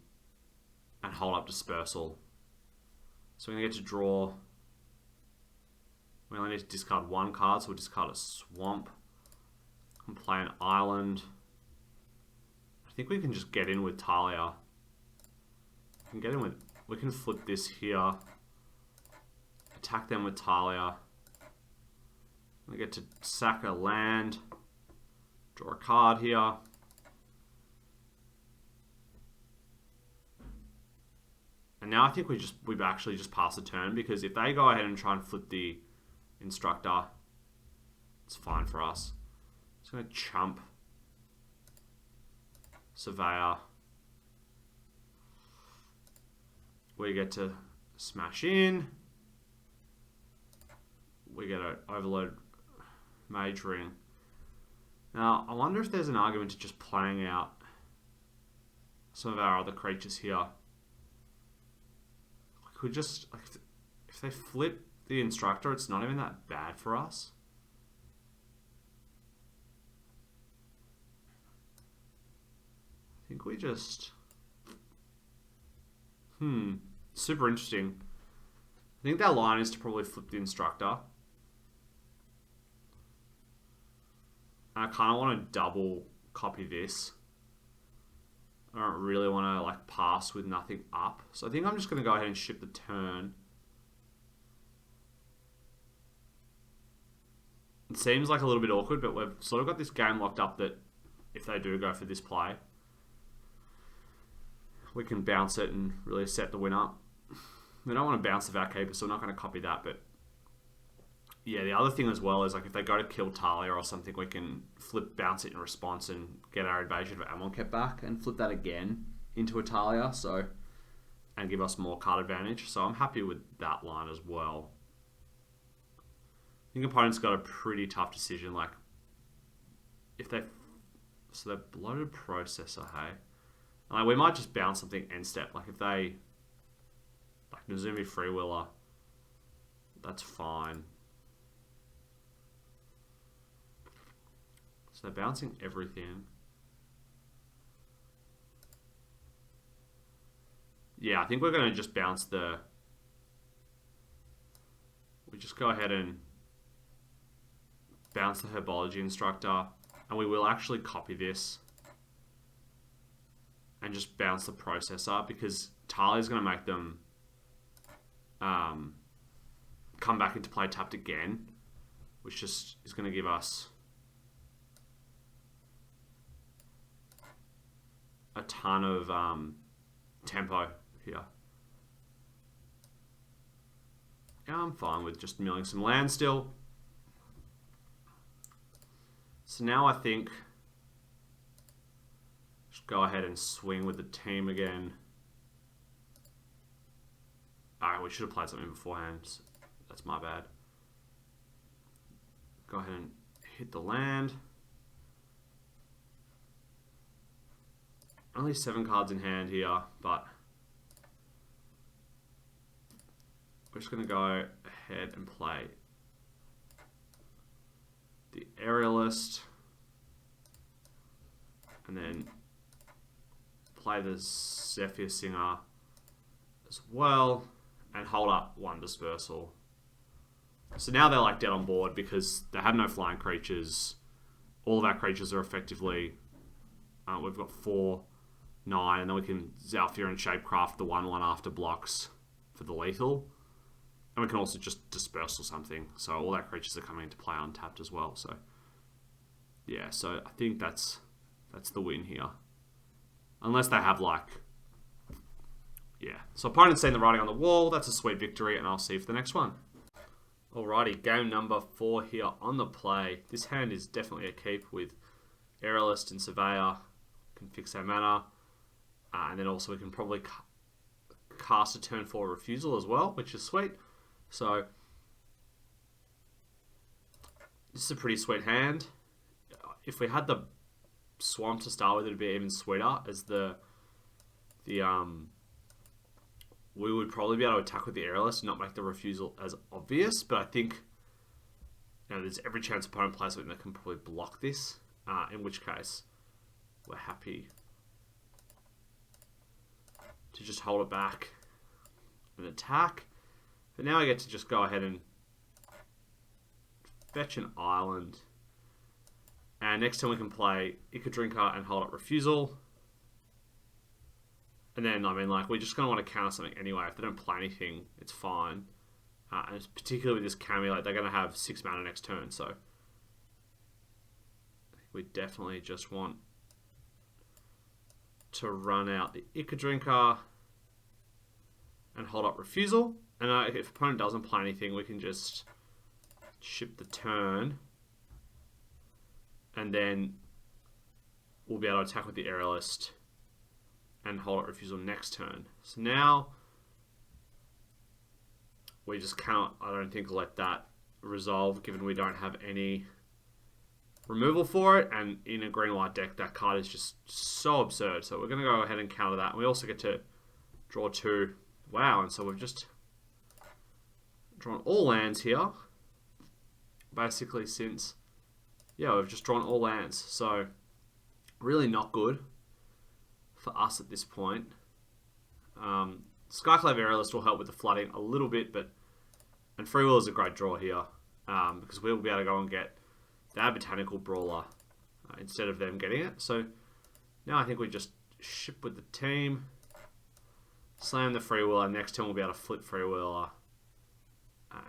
and hold up Dispersal. So we're going to get to draw. We only need to discard 1 card, so we'll discard a Swamp. And play an Island. I think we can just get in with Talia. We can flip this here. Attack them with Talia. We get to sack a land. Draw a card here. And now I think we've actually just passed the turn, because if they go ahead and try and flip the Instructor, it's fine for us. Just going to chump Surveyor. We get to smash in. We get an Overload Mage Ring. Now, I wonder if there's an argument to just playing out some of our other creatures here. We could just, like, if they flip the Instructor, it's not even that bad for us. I think we just... super interesting. I think their line is to probably flip the Instructor. I kind of want to double copy this. I don't really want to like pass with nothing up. So I think I'm just going to go ahead and ship the turn. It seems like a little bit awkward, but we've sort of got this game locked up that if they do go for this play, we can bounce it and really set the win up. We don't want to bounce the Valkeeper, so we're not going to copy that, but yeah, the other thing as well is like if they go to kill Talia or something, we can bounce it in response and get our Invasion of Amonkhet back and flip that again into a Talia, so, and give us more card advantage. So I'm happy with that line as well. I think opponent's got a pretty tough decision. Like if they, so they're Bloated Processor, hey, like we might just bounce something end step. Like if they, like Nezumi Freewheeler, that's fine. So they're bouncing everything. Yeah, I think we're going to just bounce the... We just go ahead and bounce the Herbology Instructor. And we will actually copy this. And just bounce the Processor. Because Talia's going to make them come back into play tapped again. Which just is going to give us a ton of tempo here. Yeah, I'm fine with just milling some land still. So now I think just go ahead and swing with the team again. Alright, we should have played something beforehand. That's my bad. Go ahead and hit the land. Only 7 cards in hand here, but we're just going to go ahead and play the Aerialist, and then play the Zephyr Singer as well, and hold up 1 Dispersal. So now they're like dead on board because they have no flying creatures. All of our creatures are effectively, we've got 4, 9, and then we can Zhalfir and Shapecraft the 1/1 after blocks for the lethal. And we can also just Dispersal something. So all our creatures are coming into play untapped as well. So yeah, so I think that's the win here. Unless they have like, yeah. So opponent's seen the writing on the wall. That's a sweet victory, and I'll see you for the next one. Alrighty, game number 4 here on the play. This hand is definitely a keep with Aerialist and Surveyor. Can fix our mana. And then also we can probably cast a turn 4 Refusal as well, which is sweet. So this is a pretty sweet hand. If we had the Swamp to start with, it'd be even sweeter, as we would probably be able to attack with the Aerialist and not make the Refusal as obvious. But I think, you know, there's every chance opponent plays something that can probably block this. In which case, we're happy to just hold it back and attack. But now I get to just go ahead and fetch an island. And next time we can play Ikadrinka and hold up Refusal. And then, I mean, like, we're just going to want to counter something anyway. If they don't play anything, it's fine. And it's particularly with this Kami, like, they're going to have 6 mana next turn, so we definitely just want to run out the Ikadrinka. and hold up refusal. And if opponent doesn't play anything, we can just ship the turn. And then we'll be able to attack with the Aerialist and hold up refusal next turn. So now we just cannot, I don't think, let that resolve, given we don't have any removal for it. And in a green-white deck, that card is just so absurd. So we're going to go ahead and counter that. And we also get to draw 2. Wow, and so we've just drawn all lands here. Basically since, yeah, we've just drawn all lands. So really not good for us at this point. Skyclave Aerialist will help with the flooding a little bit, and Free Will is a great draw here, because we'll be able to go and get that Botanical Brawler instead of them getting it. So now I think we just ship with the team, slam the Free Will, and next turn we'll be able to flip Free Will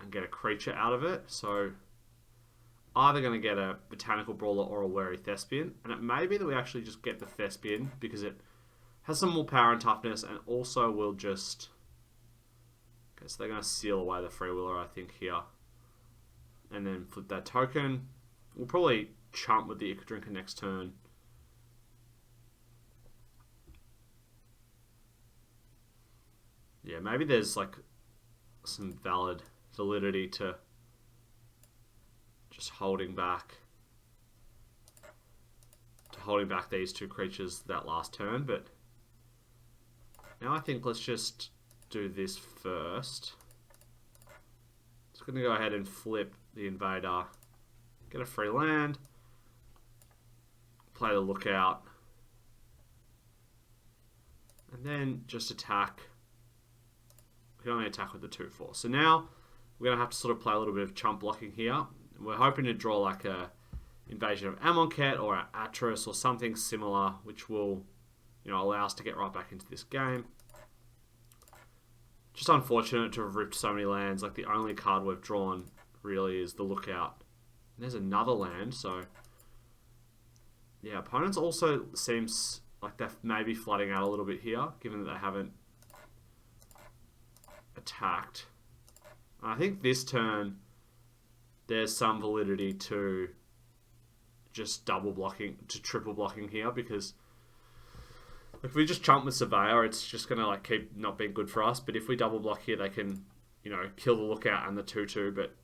and get a creature out of it. So either going to get a Botanical Brawler or a Wary Thespian, and it may be that we actually just get the Thespian because it has some more power and toughness, and also will just... Okay, so they're going to seal away the Freewheeler, I think, here. And then flip that token. We'll probably chump with the Ichor Drinker next turn. Yeah, maybe there's like some validity to just holding back these two creatures that last turn, but now I think let's just do this first. Just going to go ahead and flip the Invader, get a free land, play the Lookout, and then just attack. We can only attack with the 2/4. So now we're going to have to sort of play a little bit of chump blocking here. We're hoping to draw like a Invasion of Amonkhet or an Atris or something similar, which will, allow us to get right back into this game. Just unfortunate to have ripped so many lands. Like, the only card we've drawn really is the Lookout. And there's another land, so... Yeah, opponents also seems like they're maybe flooding out a little bit here, given that they haven't attacked. And I think this turn, there's some validity to just double blocking, to triple blocking here, because if we just chump with Surveyor, it's just going to like keep not being good for us. But if we double block here, they can, kill the Lookout and the 2/2. But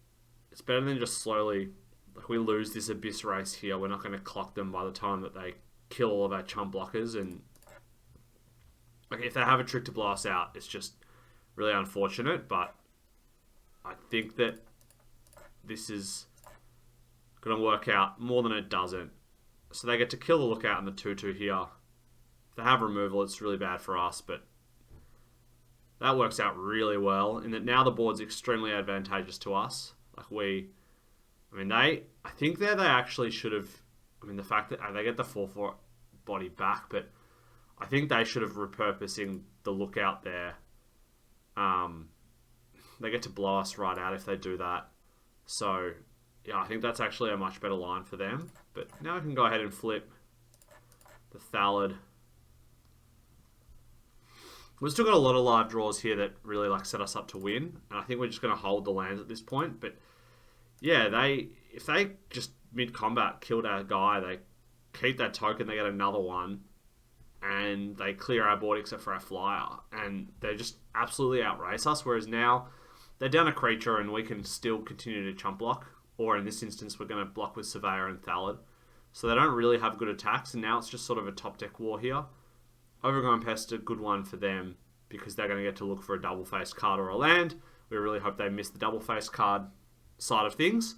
it's better than just slowly, like, we lose this Abyss race here. We're not going to clock them by the time that they kill all of our chump blockers. And like, if they have a trick to blow us out, it's just really unfortunate. But I think that this is going to work out more than it doesn't. So they get to kill the Lookout and the 2/2 here. If they have removal, it's really bad for us, but that works out really well in that now the board's extremely advantageous to us. Like, I think there they actually should have, the fact that they get the 4/4 body back, but I think they should have repurposing the Lookout there. They get to blow us right out if they do that. So, yeah, I think that's actually a much better line for them. But now I can go ahead and flip the Thallid. We've still got a lot of live draws here that really like set us up to win. And I think we're just going to hold the lands at this point. But yeah, if they just mid-combat killed our guy, they keep that token, they get another one. And they clear our board except for our flyer. And they just absolutely outrace us. Whereas now they're down a creature and we can still continue to chump block. Or in this instance, we're going to block with Surveyor and Thallid. So they don't really have good attacks. And now it's just sort of a top deck war here. Overgrown Pest, a good one for them because they're going to get to look for a double-faced card or a land. We really hope they miss the double-faced card side of things.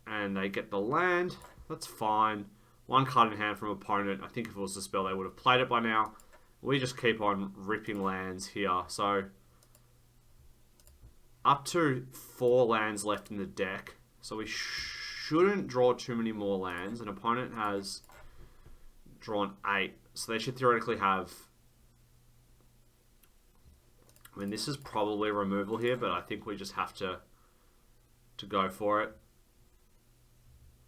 And they get the land. That's fine. One card in hand from opponent. I think if it was a spell, they would have played it by now. We just keep on ripping lands here. So, up to 4 lands left in the deck. So we shouldn't draw too many more lands. An opponent has drawn 8. So they should theoretically have... this is probably removal here, but I think we just have to go for it.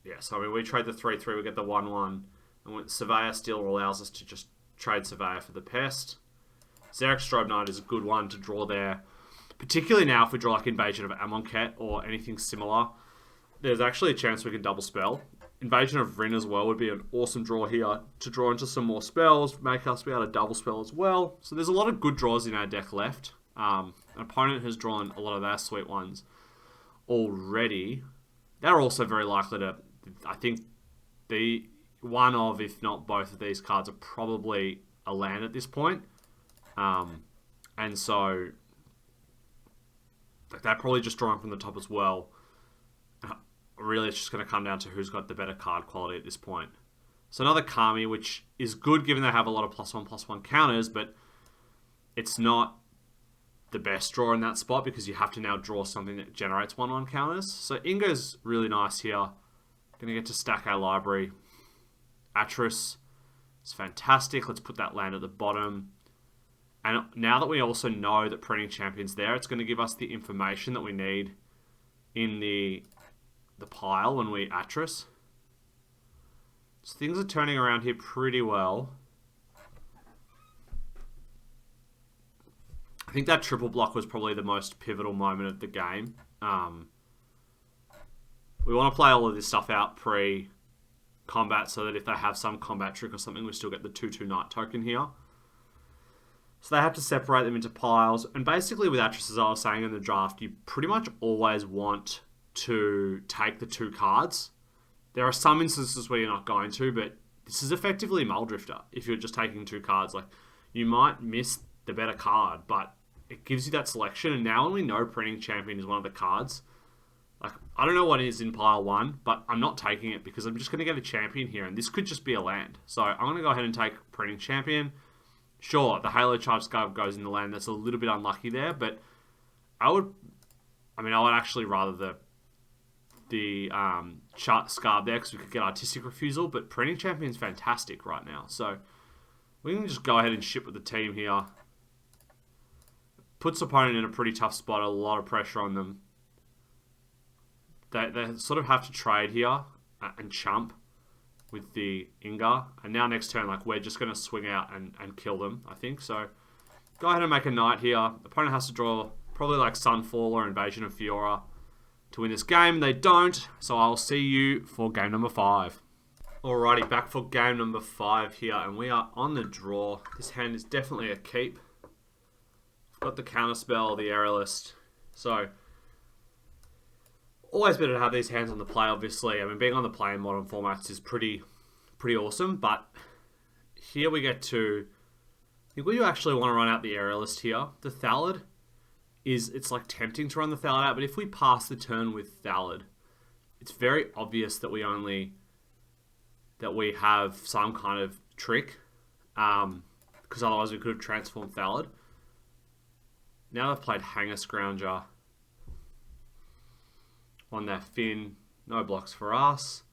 Yeah, so we trade the 3/3, we get the 1/1, and Surveyor still allows us to just trade Surveyor for the Pest. Xeric Strobe Knight is a good one to draw there. Particularly now if we draw like Invasion of Amonkhet or anything similar. There's actually a chance we can double spell. Invasion of Rin as well would be an awesome draw here to draw into some more spells, make us be able to double spell as well. So there's a lot of good draws in our deck left. An opponent has drawn a lot of our sweet ones already. They're also very likely to, I think, be one of, if not both of these cards are probably a land at this point. And so they're probably just drawing from the top as well. Really, it's just going to come down to who's got the better card quality at this point. So another Kami, which is good given they have a lot of +1/+1 counters, but it's not the best draw in that spot because you have to now draw something that generates 1/1 counters. So Inga's really nice here. Going to get to stack our library. Atris is fantastic. Let's put that land at the bottom. And now that we also know that Printing Champion's there, it's going to give us the information that we need in the pile when we Atris. So things are turning around here pretty well. I think that triple block was probably the most pivotal moment of the game. We want to play all of this stuff out pre-combat so that if they have some combat trick or something, we still get the 2/2 Knight token here. So they have to separate them into piles. And basically with Atris, as I was saying in the draft, you pretty much always want to take the 2 cards. There are some instances where you're not going to, but this is effectively Muldrifter if you're just taking 2 cards. Like, you might miss the better card, but it gives you that selection. And now when we know Printing Champion is one of the cards, like, I don't know what is in pile 1, but I'm not taking it because I'm just going to get a champion here, and this could just be a land. So I'm going to go ahead and take Printing Champion. Sure, the Halo Charge Scarab goes in the land. That's a little bit unlucky there, but I would actually rather the Scarab there because we could get Artistic Refusal, but Printing Champion's fantastic right now. So we can just go ahead and ship with the team here. Puts opponent in a pretty tough spot, a lot of pressure on them. They sort of have to trade here and chump with the Inga. And now next turn, like, we're just going to swing out and kill them, I think. So go ahead and make a Knight here. Opponent has to draw probably like Sunfall or Invasion of Fiora to win this game. They don't, so I'll see you for game number 5. Alrighty, back for game number 5 here, and we are on the draw. This hand is definitely a keep. I've got the Counterspell, the Aerialist, so always better to have these hands on the play, obviously. I mean, being on the play in modern formats is pretty awesome, but here we get to, I think we actually want to run out the Aerialist here. The Thallid it's like tempting to run the Thallid out, but if we pass the turn with Thallid, it's very obvious that we have some kind of trick, because otherwise we could have transformed Thallid. Now they've played Hanger Scrounger on their Finn. No blocks for us.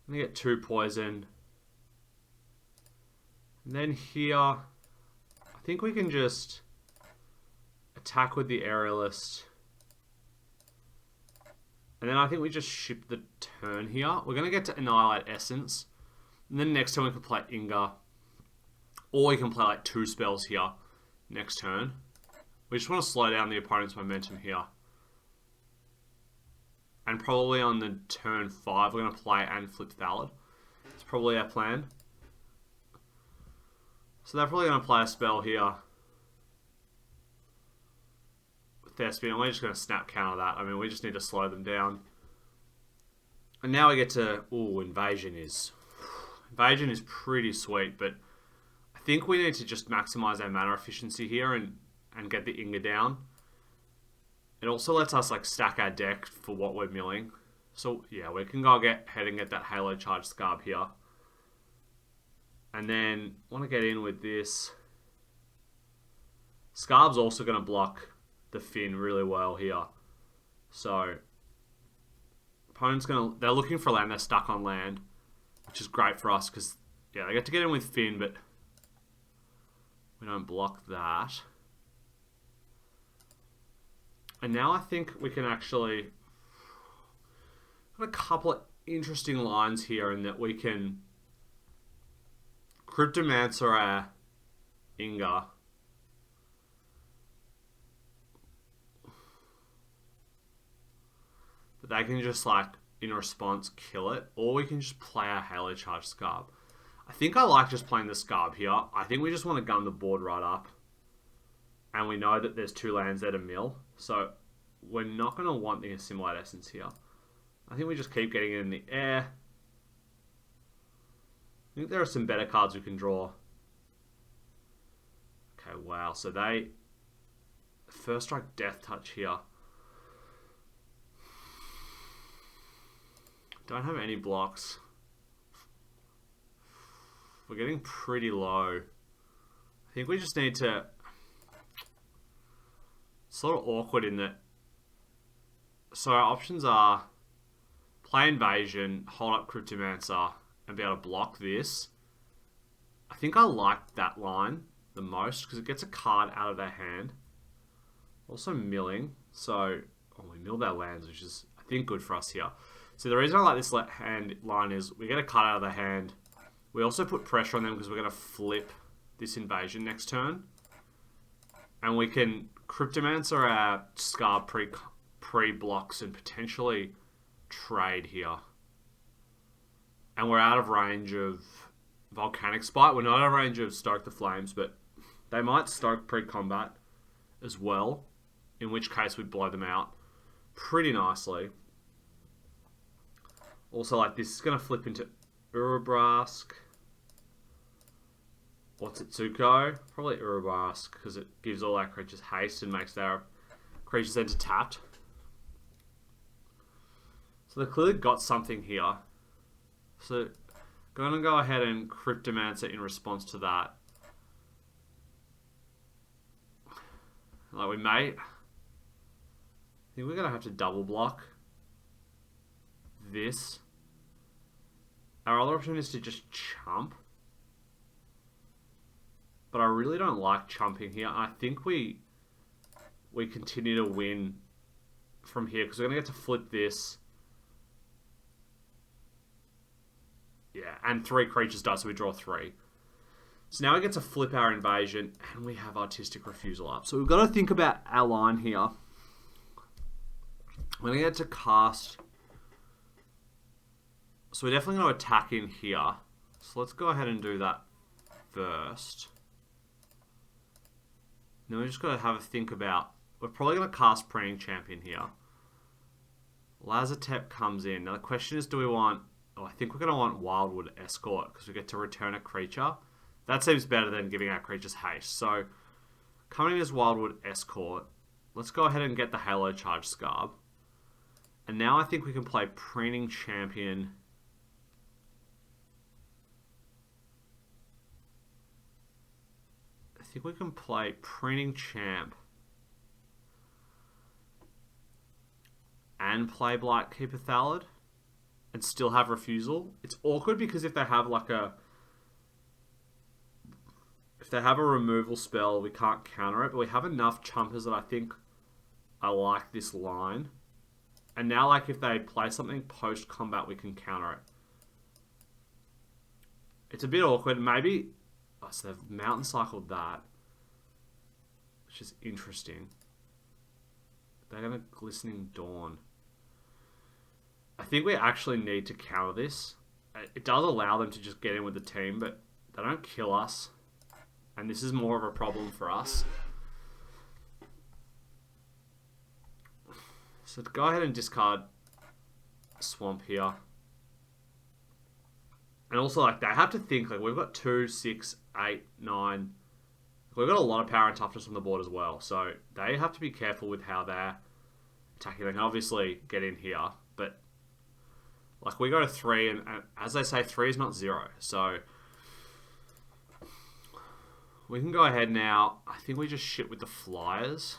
I'm going to get 2 poison. And then here, I think we can just attack with the Aerialist. And then I think we just ship the turn here. We're going to get to Annihilate Essence. And then next turn we can play Inga. Or we can play like 2 spells here next turn. We just want to slow down the opponent's momentum here. And probably on the turn 5 we're going to play and flip Thallid. It's probably our plan. So they're probably going to play a spell here with their spin. And we're just going to snap counter that. I mean, we just need to slow them down. And now we get to... Ooh, Invasion is pretty sweet, but I think we need to just maximize our mana efficiency here and get the Inga down. It also lets us like stack our deck for what we're milling. So yeah, we can go ahead and get that Halo Charge Scarab here. And then want to get in with this. Scarab's also going to block the Finn really well here. So opponent's they're looking for land, they're stuck on land, which is great for us because yeah, they get to get in with Finn, but we don't block that. And now I think we can actually... Got a couple of interesting lines here in that we can Cryptomancer our Inga they can just, like, in response, kill it. Or we can just play our Halo Charge Scarb. I think I like just playing the Scarb here. I think we just want to gun the board right up. And we know that there's 2 lands there to mill. So we're not going to want the Assimilate Essence here. I think we just keep getting it in the air. I think there are some better cards we can draw. Okay, wow. So they... First strike Death Touch here. Don't have any blocks. We're getting pretty low. I think we just need to... Sort of awkward in that... So our options are... Play Invasion, hold up Cryptomancer, and be able to block this. I think I like that line the most, because it gets a card out of their hand. Also milling, so... Oh, we mill their lands, which is, I think, good for us here. So the reason I like this hand line is we get a card out of the hand. We also put pressure on them because we're going to flip this Invasion next turn. And we can Cryptomancer our Scar pre-blocks and potentially trade here. And we're out of range of Volcanic Spite. We're not out of range of Stoke the Flames, but they might Stoke pre-combat as well. In which case we blow them out pretty nicely. Also, like, this is going to flip into Urabrask or Tetsuko. Probably Urabrask, because it gives all our creatures haste and makes their creatures enter tapped. So they clearly got something here. So, going to go ahead and Cryptomancer in response to that. Like, we may... I think we're going to have to double block this. Our other option is to just chump. But I really don't like chumping here. I think we continue to win from here, because we're going to get to flip this. Yeah, and 3 creatures die, so we draw 3. So now we get to flip our Invasion, and we have Artistic Refusal up. So we've got to think about our line here. We're going to get to cast... So we're definitely going to attack in here. So let's go ahead and do that first. Then we just got to have a think about... We're probably going to cast Preening Champion here. Lazotep comes in. Now the question is, do we want... Oh, I think we're going to want Wildwood Escort, because we get to return a creature. That seems better than giving our creatures haste. So, coming in as Wildwood Escort, let's go ahead and get the Halo Charge Scarb. And now I think we can play Preening Champion. I think we can play Preening Champ and play Blightkeeper Thallid and still have Refusal. It's awkward because if they have like a... If they have a removal spell, we can't counter it, but we have enough chumpers that I think I like this line. And now, like, if they play something post-combat, we can counter it. It's a bit awkward. Maybe... Oh, so they've Mountain Cycled that. Which is interesting. They're going to Glistening Dawn. I think we actually need to counter this. It does allow them to just get in with the team, but they don't kill us. And this is more of a problem for us. So to go ahead and discard Swamp here. And also, like, they have to think, like, we've got 2, 6, 8, 9. We've got a lot of power and toughness on the board as well. So they have to be careful with how they're attacking. They can obviously get in here. But, like, we go to 3, and as they say, 3 is not 0. So we can go ahead now. I think we just shit with the Flyers.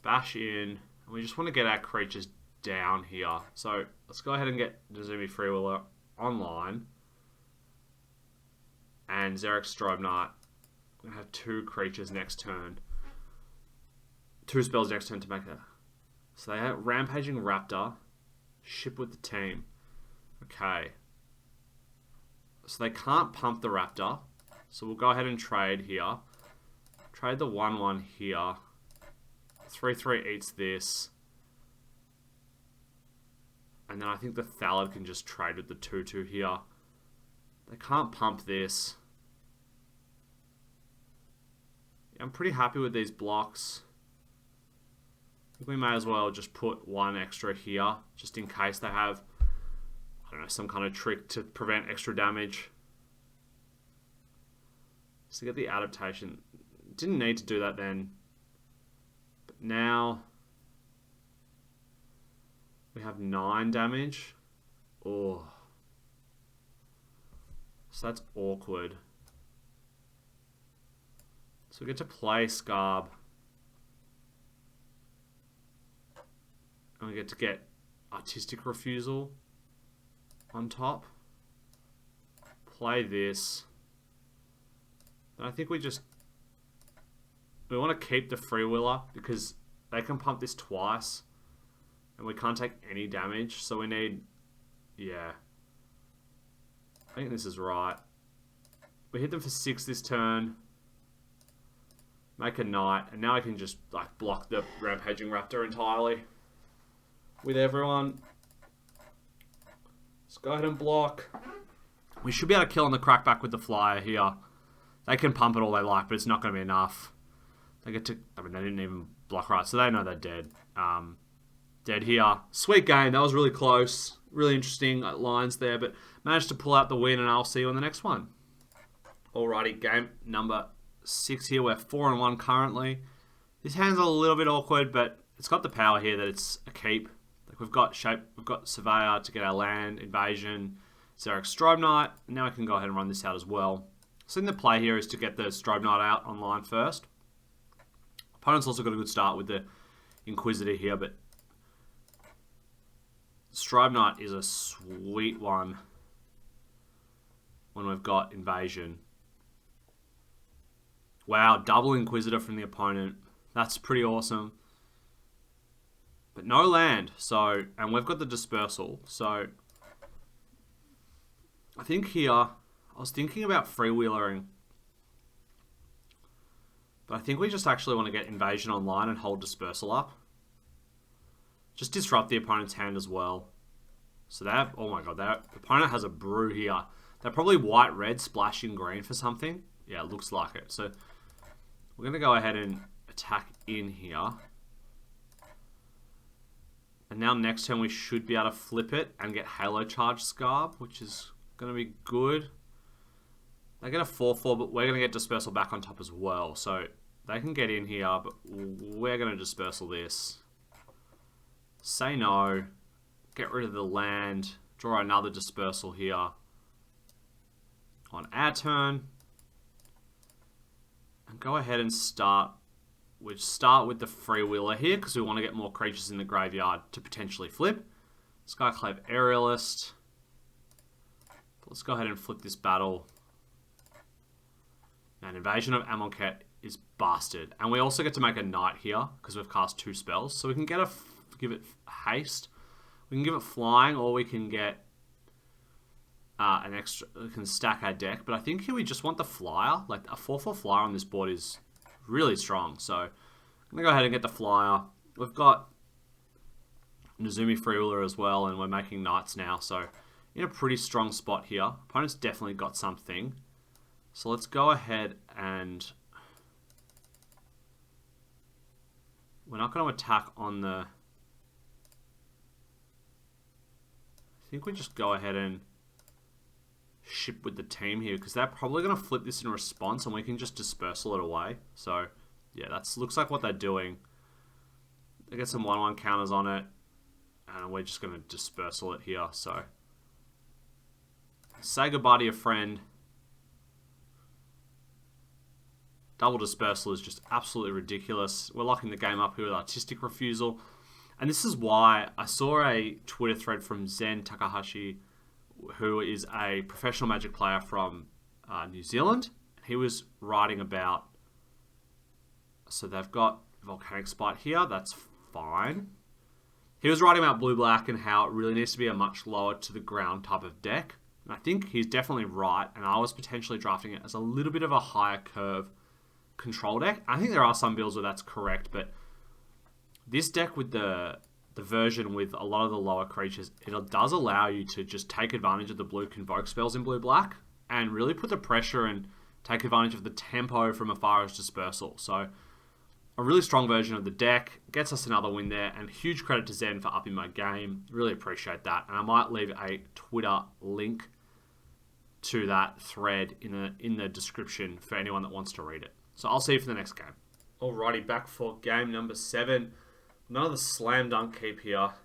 Bash in. And we just want to get our creatures down here. So let's go ahead and get Nazumi Freewheeler online. And Xeric Strobe Knight. We're going to have 2 creatures next turn. 2 spells next turn to make that. So they have Rampaging Raptor. Ship with the team. Okay. So they can't pump the Raptor. So we'll go ahead and trade here. Trade the 1-1 here. 3-3 eats this. And then I think the Thallid can just trade with the 2-2 here. They can't pump this. I'm pretty happy with these blocks. I think we may as well just put one extra here, just in case they have, I don't know, some kind of trick to prevent extra damage. Just to get the adaptation. Didn't need to do that then. But now we have 9 damage. Oh. So that's awkward. So we get to play Scarb. And we get to get Artistic Refusal on top. Play this. And I think we want to keep the Freewheeler because they can pump this twice. And we can't take any damage. So we need... Yeah. I think this is right. We hit them for 6 this turn. Make a knight. And now I can just like block the Rampaging Raptor entirely. With everyone. Let's go ahead and block. We should be able to kill on the crackback with the flyer here. They can pump it all they like, but it's not going to be enough. They get to... I mean, they didn't even block right, so they know they're dead. Dead here. Sweet game. That was really close. Really interesting lines there, but managed to pull out the win, and I'll see you on the next one. Alrighty, game number 6 here. We're 4-1 currently. This hand's a little bit awkward, but it's got the power here that it's a keep. Like we've got Surveyor to get our land, Invasion, Xeric Strobe Knight, and now I can go ahead and run this out as well. So in the play here is to get the Strobe Knight out online first. Opponent's also got a good start with the Inquisitor here, but Strobe Knight is a sweet one when we've got Invasion. Wow, double Inquisitor from the opponent. That's pretty awesome. But no land, so... And we've got the Dispersal, so... I think here... I was thinking about freewheelering. But I think we just actually want to get Invasion online and hold Dispersal up. Just disrupt the opponent's hand as well. So that... Oh my god, that opponent has a brew here. They're probably white-red splashing green for something. Yeah, it looks like it. So we're going to go ahead and attack in here. And now next turn we should be able to flip it and get Halo Charge Scarb, which is going to be good. They get a 4-4, but we're going to get Dispersal back on top as well. So they can get in here, but we're going to Dispersal this. Say no. Get rid of the land. Draw another Dispersal here. On our turn. And go ahead and start. We'll start with the Freewheeler here because we want to get more creatures in the graveyard to potentially flip. Skyclave Aerialist. Let's go ahead and flip this battle. Man, Invasion of Amonkhet is busted. And we also get to make a Knight here because we've cast 2 spells. So we can get give it haste. We can give it flying, or we can get an extra. We can stack our deck. But I think here we just want the flyer. Like a 4/4 flyer on this board is really strong. So I'm gonna go ahead and get the flyer. We've got Nezumi Freewheeler as well, and we're making Knights now. So in a pretty strong spot here. Opponent's definitely got something. So let's go ahead and... We're not going to attack on the... I think we just go ahead and ship with the team here, because they're probably going to flip this in response, and we can just Dispersal it away. So, yeah, that looks like what they're doing. They get some 1/1 counters on it, and we're just going to Dispersal it here. So, say goodbye to your friend. Double Dispersal is just absolutely ridiculous. We're locking the game up here with Artistic Refusal. And this is why I saw a Twitter thread from Zen Takahashi, who is a professional Magic player from New Zealand. He was writing about... So they've got Volcanic Spite here. That's fine. He was writing about blue-black and how it really needs to be a much lower to the ground type of deck. And I think he's definitely right. And I was potentially drafting it as a little bit of a higher curve control deck. I think there are some builds where that's correct, but this deck with the the version with a lot of the lower creatures, it does allow you to just take advantage of the blue convoke spells in blue-black and really put the pressure and take advantage of the tempo from Afara's Dispersal. So a really strong version of the deck, gets us another win there, and huge credit to Zen for upping my game. Really appreciate that. And I might leave a Twitter link to that thread in the description for anyone that wants to read it. So I'll see you for the next game. Alrighty, back for game number 7. Another slam dunk keep here. I've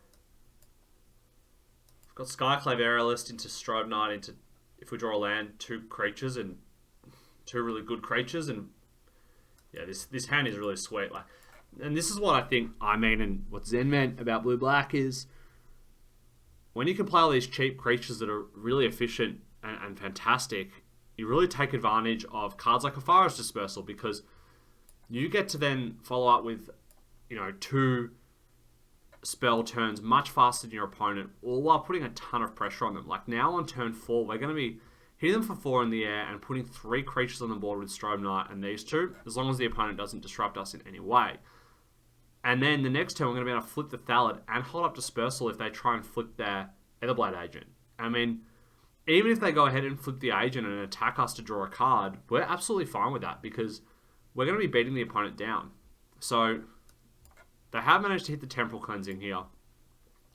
got Skyclave Aerialist into Strobe Knight into, if we draw a land, 2 creatures and 2 really good creatures, and yeah, this hand is really sweet. Like, and this is what I think I mean, and what Zen meant about blue-black is when you can play all these cheap creatures that are really efficient and fantastic, you really take advantage of cards like Afara's Dispersal, because you get to then follow up with, 2 spell turns much faster than your opponent, all while putting a ton of pressure on them. Like now on turn 4, we're going to be hitting them for 4 in the air and putting 3 creatures on the board with Strobe Knight and these 2, as long as the opponent doesn't disrupt us in any way. And then the next turn, we're going to be able to flip the Thallid and hold up Dispersal if they try and flip their Etherblade Agent. I mean, even if they go ahead and flip the Agent and attack us to draw a card, we're absolutely fine with that because we're going to be beating the opponent down. So they have managed to hit the Temporal Cleansing here,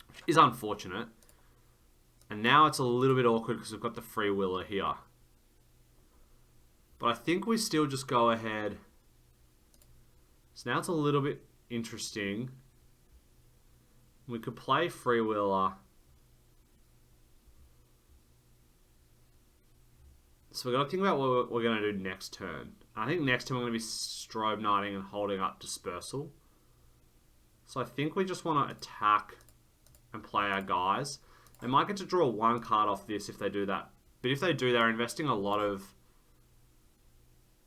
which is unfortunate. And now it's a little bit awkward because we've got the Free Willer here. But I think we still just go ahead. So now it's a little bit interesting. We could play Free Willer. So we've got to think about what we're going to do next turn. I think next turn we're going to be Strobe Knighting and holding up Dispersal. So I think we just want to attack and play our guys. They might get to draw 1 card off this if they do that. But if they do, they're investing a lot of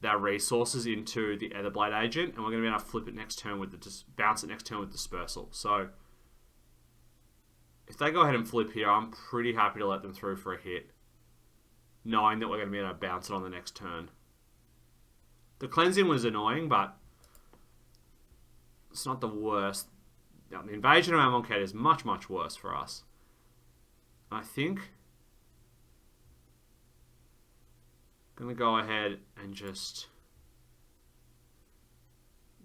their resources into the Etherblade Agent, and we're going to be able to flip it next turn with bounce it next turn with Dispersal. So if they go ahead and flip here, I'm pretty happy to let them through for a hit, knowing that we're going to be able to bounce it on the next turn. The cleansing was annoying, but it's not the worst. Now, the invasion of Amonkhet is much, much worse for us. I think I'm going to go ahead and just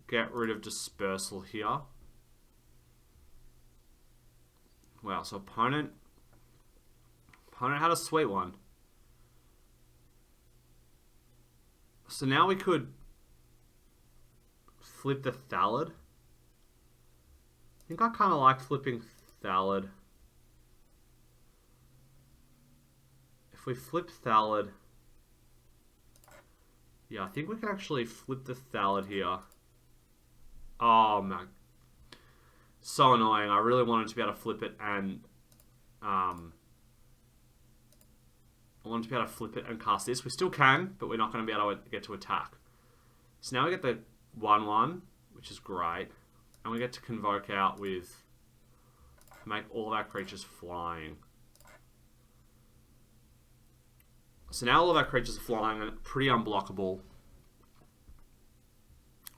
get rid of Dispersal here. Wow, so opponent had a sweet one. So now we could flip the Thallid. I think I kind of like flipping Thallid. If we flip Thallid, yeah, I think we can actually flip the Thallid here. Oh man, so annoying. I really wanted to be able to flip it and cast this. We still can, but we're not going to be able to get to attack. So now we get the 1/1, which is great, and we get to convoke out with make all of our creatures flying. So now all of our creatures are flying and pretty unblockable.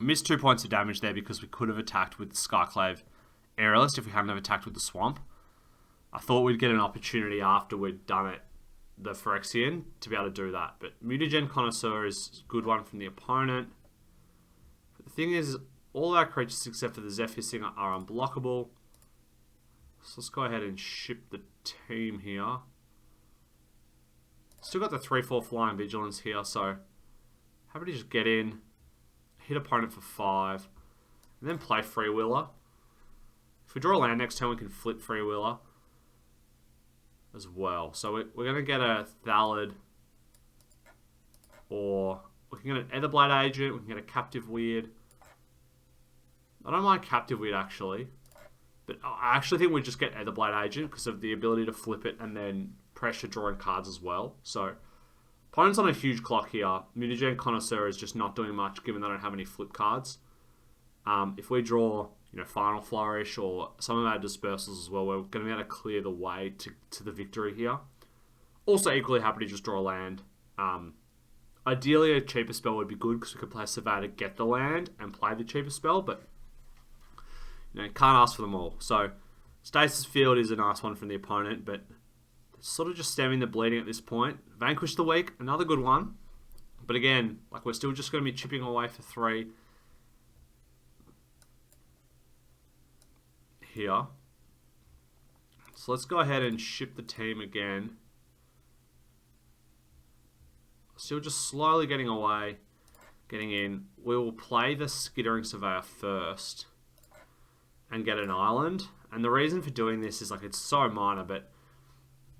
Missed 2 points of damage there because we could have attacked with the Skyclave Aerialist if we hadn't have attacked with the Swamp. I thought we'd get an opportunity after we'd done it, the Phyrexian, to be able to do that. But Mutagen Connoisseur is a good one from the opponent. But the thing is, all of our creatures except for the Zephyr Singer are unblockable. So let's go ahead and ship the team here. Still got the 3/4 Flying Vigilance here, so happy to just get in, hit opponent for 5, and then play Free Willer. If we draw a land next turn, we can flip Free Willer as well. So we're going to get a Thallid, or we can get an Etherblade Agent, we can get a Captive Weird. I don't mind Captive Weird actually, but I actually think we just get Etherblade Agent because of the ability to flip it and then pressure drawing cards as well. So opponent's on a huge clock here. Mutagen Connoisseur is just not doing much given they don't have any flip cards. If we draw, Final Flourish or some of our Dispersals as well, we're going to be able to clear the way to the victory here. Also equally happy to just draw a land. Ideally a cheaper spell would be good because we could play Surveyor to get the land and play the cheaper spell, but can't ask for them all. So Stasis Field is a nice one from the opponent, but sort of just stemming the bleeding at this point. Vanquish the Weak, another good one. But again, like we're still just going to be chipping away for 3 here. So let's go ahead and ship the team again. Still just slowly getting away, getting in. We will play the Skittering Surveyor first and get an island. And the reason for doing this is like it's so minor, but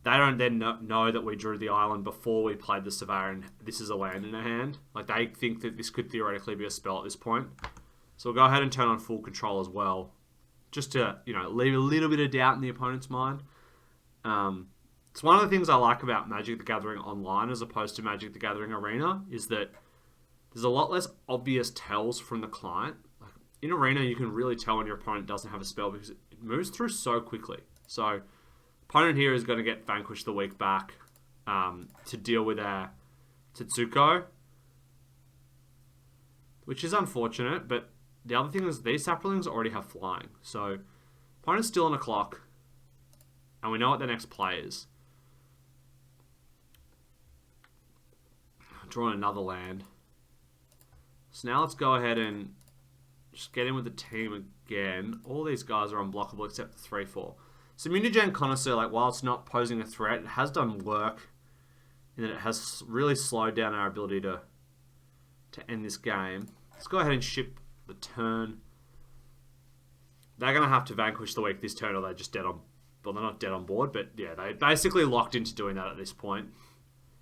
they don't then know that we drew the island before we played the Surveyor and this is a land in our hand. Like they think that this could theoretically be a spell at this point. So we'll go ahead and turn on full control as well. Just to, you know, leave a little bit of doubt in the opponent's mind. It's one of the things I like about Magic the Gathering online as opposed to Magic the Gathering Arena is that there's a lot less obvious tells from the client. Like in Arena, you can really tell when your opponent doesn't have a spell because it moves through so quickly. So opponent here is going to get Vanquish the Weak back to deal with our Tetsuko, which is unfortunate, but the other thing is these saplings already have flying. So opponent's still on a clock, and we know what the next play is. Drawing another land. So now let's go ahead and just get in with the team again. All these guys are unblockable except the 3-4. So Mutagen Connoisseur, like while it's not posing a threat, it has done work in that it has really slowed down our ability to end this game. Let's go ahead and ship the turn. They're going to have to Vanquish the Weak this turn or they're just dead on... Well, they're not dead on board, but yeah, they basically locked into doing that at this point.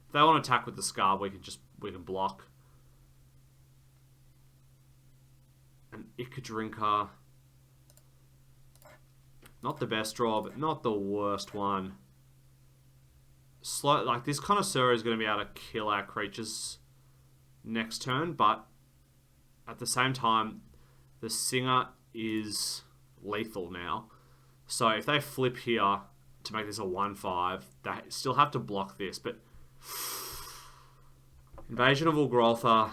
If they want to attack with the Scarb, we can block. An Ikadrinka. Not the best draw, but not the worst one. Slow, like this Connoisseur is going to be able to kill our creatures next turn, but at the same time, the Singer is lethal now. So if they flip here to make this a 1-5, they still have to block this, but Invasion of Ulgrotha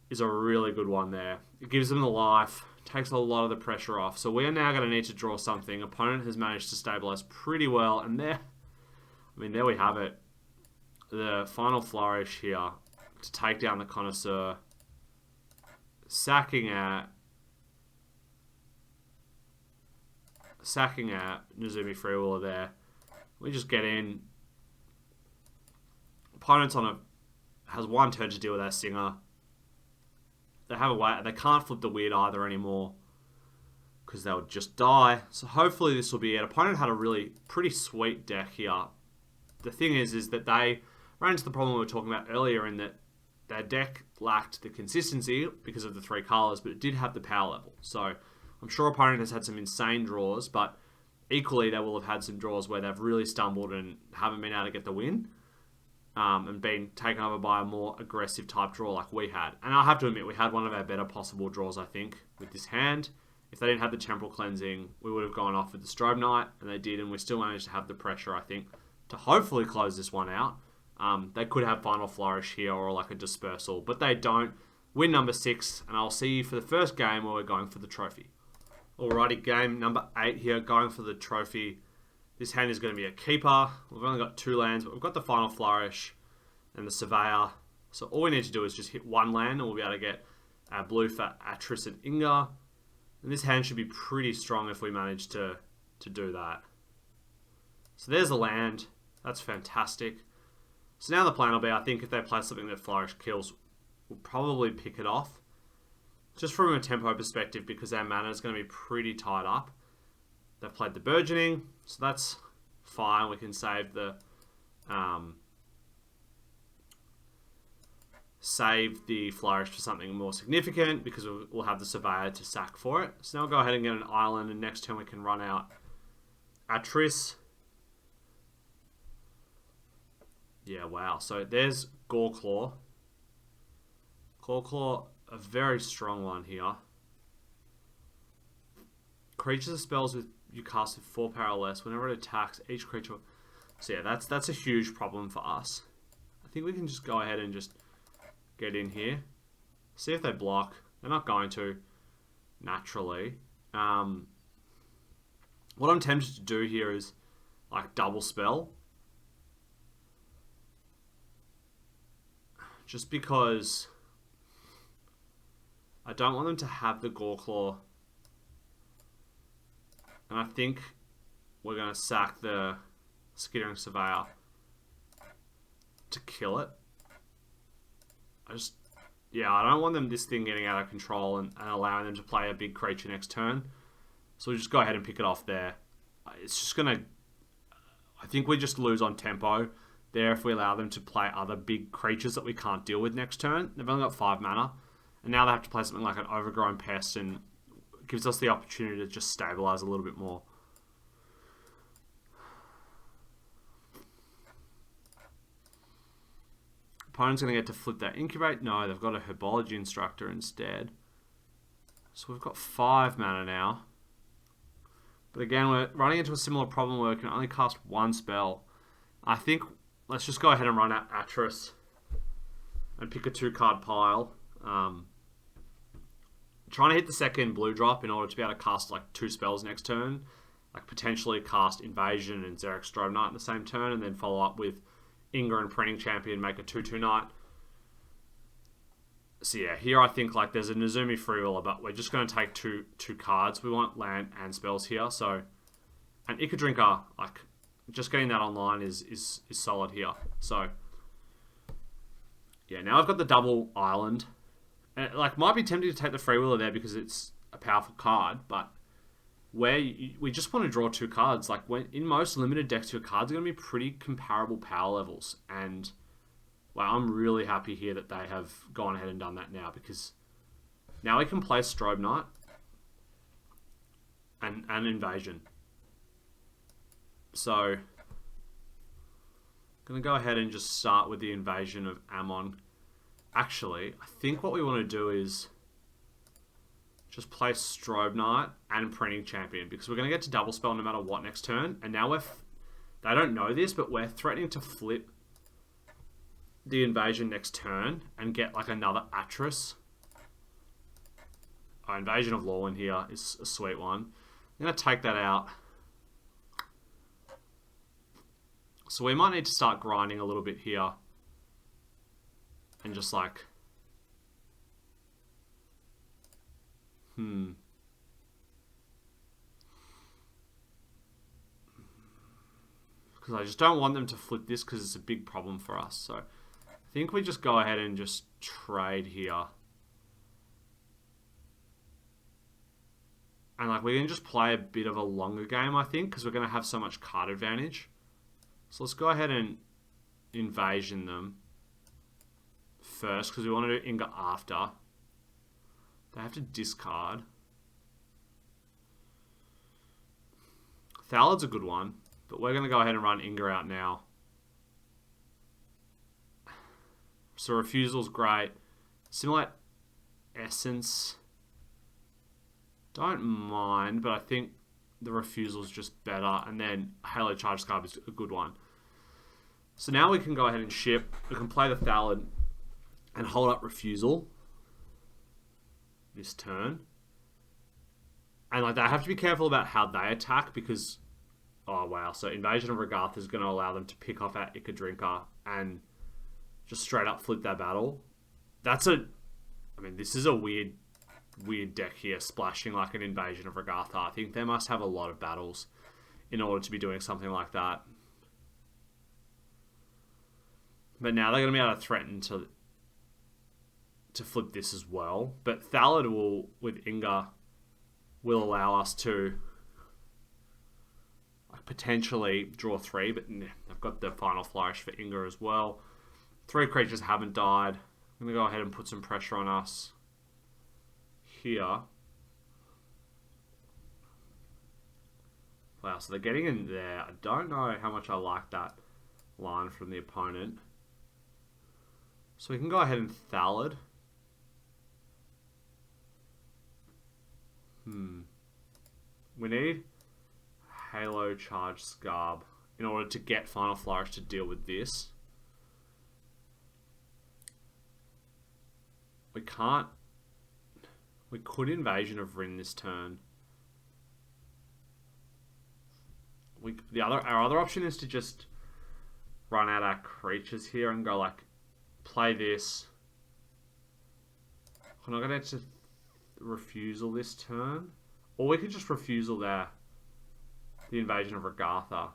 is a really good one there. It gives them the life, takes a lot of the pressure off. So we are now going to need to draw something. Opponent has managed to stabilize pretty well, and there we have it. The final flourish here to take down the Connoisseur, sacking at Nozumi Freewheeler there. We just get in. Opponent's has one turn to deal with our Singer. They have a way. They can't flip the Weird either anymore because they would just die. So hopefully this will be it. Opponent had a really pretty sweet deck here. The thing is that they ran into the problem we were talking about earlier in that their deck lacked the consistency because of the 3 colors, but it did have the power level. So I'm sure opponent has had some insane draws, but equally they will have had some draws where they've really stumbled and haven't been able to get the win. And been taken over by a more aggressive type draw like we had. And I have to admit, we had one of our better possible draws, I think, with this hand. If they didn't have the Temporal Cleansing, we would have gone off with the Strobe Knight, and they did, and we still managed to have the pressure, I think, to hopefully close this one out. They could have Final Flourish here or like a Dispersal, but they don't. Win number 6, and I'll see you for the first game where we're going for the trophy. Alrighty, game number 8 here, going for the trophy. This hand is going to be a keeper. We've only got 2 lands, but we've got the Final Flourish and the Surveyor. So all we need to do is just hit 1 land, and we'll be able to get our blue for Atris and Inga. And this hand should be pretty strong if we manage to do that. So there's a land. That's fantastic. So now the plan will be, I think if they play something that Flourish kills, we'll probably pick it off. Just from a tempo perspective, because our mana is going to be pretty tied up. They've played the Burgeoning, so that's fine. We can save the Flourish for something more significant because we'll have the Surveyor to sack for it. So now we'll go ahead and get an island, and next turn we can run out Atris. Yeah, wow. So there's Goreclaw. Goreclaw, a very strong one here. Creatures and spells with you cast with 4 power or less. Whenever it attacks, each creature... So yeah, that's a huge problem for us. I think we can just go ahead and just get in here. See if they block. They're not going to, naturally. What I'm tempted to do here is like double spell. Just because I don't want them to have the Goreclaw. And I think we're going to sack the Skittering Surveyor to kill it. I don't want this thing getting out of control and allowing them to play a big creature next turn. So we'll just go ahead and pick it off there. It's just going to... I think we just lose on tempo there if we allow them to play other big creatures that we can't deal with next turn. They've only got 5 mana. And now they have to play something like an Overgrown Pest, and it gives us the opportunity to just stabilize a little bit more. Opponent's going to get to flip that Incubate. No, they've got a Herbology Instructor instead. So we've got 5 mana now. But again, we're running into a similar problem where we can only cast 1 spell. I think let's just go ahead and run out Atris and pick a 2-card pile. Trying to hit the second blue drop in order to be able to cast like 2 spells next turn. Like potentially cast Invasion and Xeric Strobe Knight in the same turn, and then follow up with Inga and Printing Champion, make a 2/2 Knight. So yeah, here I think like there's a Nezumi Freewheeler, but we're just going to take two cards. We want land and spells here. So an Ica Drinker, like just getting that online is solid here. So yeah, now I've got the double island. And, like, might be tempted to take the Freewheeler there because it's a powerful card, but we just want to draw 2 cards. Like, in most limited decks, your cards are going to be pretty comparable power levels. And, well, I'm really happy here that they have gone ahead and done that now, because now we can play Strobe Knight and Invasion. So, I'm going to go ahead and just start with the Invasion of Ammon. Actually, I think what we want to do is just play Strobe Knight and Printing Champion, because we're going to get to double spell no matter what next turn. And now they don't know this, but we're threatening to flip the Invasion next turn and get like another Atris. Our Invasion of Lorwyn here is a sweet one. I'm going to take that out. So we might need to start grinding a little bit here. And just like... Because I just don't want them to flip this because it's a big problem for us. So I think we just go ahead and just trade here. And like we can just play a bit of a longer game, I think, because we're going to have so much card advantage. So let's go ahead and Invasion them first, because we want to do Inga after. They have to discard. Thalad's a good one, but we're going to go ahead and run Inga out now. So Refusal's great. Simulate Essence, don't mind, but I think the Refusal's just better. And then Halo Charge Scarb is a good one. So now we can go ahead and ship. We can play the Thalad and hold up Refusal this turn. And like, they have to be careful about how they attack, because oh wow, so Invasion of Regarth is going to allow them to pick off at Ica Drinker and just straight up flip their battle. This is a weird deck here, splashing like an Invasion of Regarth. I think they must have a lot of battles in order to be doing something like that. But now they're going to be able to threaten to flip this as well. But Thalad will, with Inga, will allow us to potentially draw 3. But I've got the Final Flourish for Inga as well. 3 creatures haven't died. I'm going to go ahead and put some pressure on us here. Wow, so they're getting in there. I don't know how much I like that line from the opponent. So we can go ahead and Thalad. We need Halo Charge Scarb in order to get Final Flourish to deal with this. We can't... We could Invasion of Rin this turn. our other option is to just run out our creatures here and go like, play this. I'm not going to refusal this turn. Or we could just refusal the invasion of Regatha.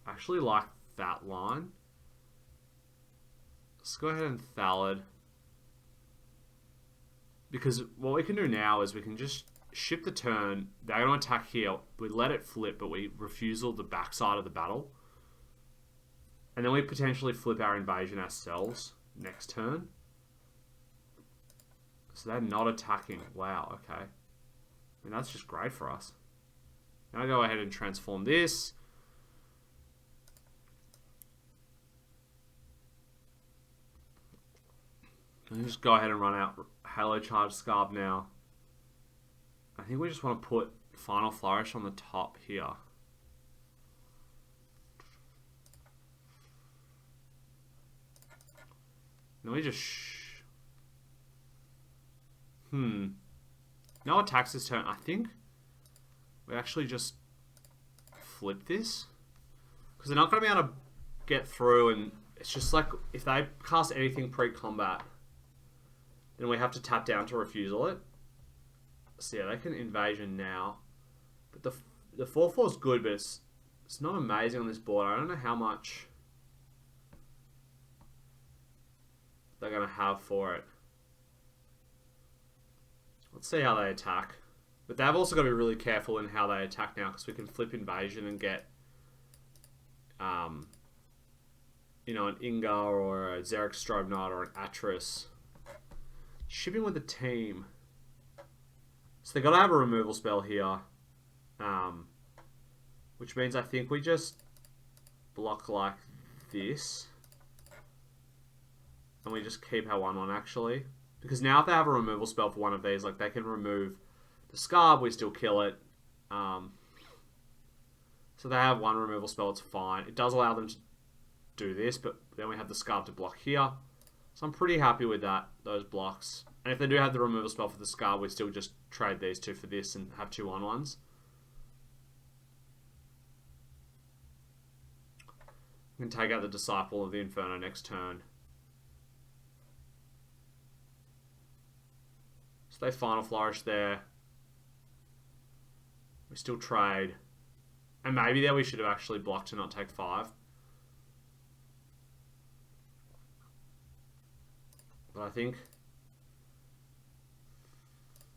I actually like that line. Let's go ahead and Thallid. Because what we can do now is we can just ship the turn. They're going to attack here. We let it flip, but we refusal the backside of the battle. And then we potentially flip our invasion ourselves next turn. So they're not attacking. Wow, okay. I mean, that's just great for us. Now I go ahead and transform this. And just go ahead and run out Halo Charge Scarb now. I think we just want to put Final Flourish on the top here. Then we just... No attacks this turn. I think we actually just flip this. Because they're not going to be able to get through, and it's just like if they cast anything pre-combat, then we have to tap down to refusal it. So yeah, they can invasion now. But the 4/4 is good, but it's not amazing on this board. I don't know how much they're going to have for it. Let's see how they attack. But they've also got to be really careful in how they attack now, because we can flip invasion and get, you know, an Ingar or a Xeric Strobe Knight or an Atris. Shipping with the team. So they've got to have a removal spell here. Which means I think we just block like this. And we just keep our 1/1 actually. Because now if they have a removal spell for one of these, like they can remove the Scarb, we still kill it. So they have one removal spell, it's fine. It does allow them to do this, but then we have the Scarb to block here. So I'm pretty happy with that, those blocks. And if they do have the removal spell for the Scarb, we still just trade these two for this and have 2 1/1s. We can take out the Disciple of the Inferno next turn. So they Final Flourish there. We still trade. And maybe there we should have actually blocked to not take 5. But I think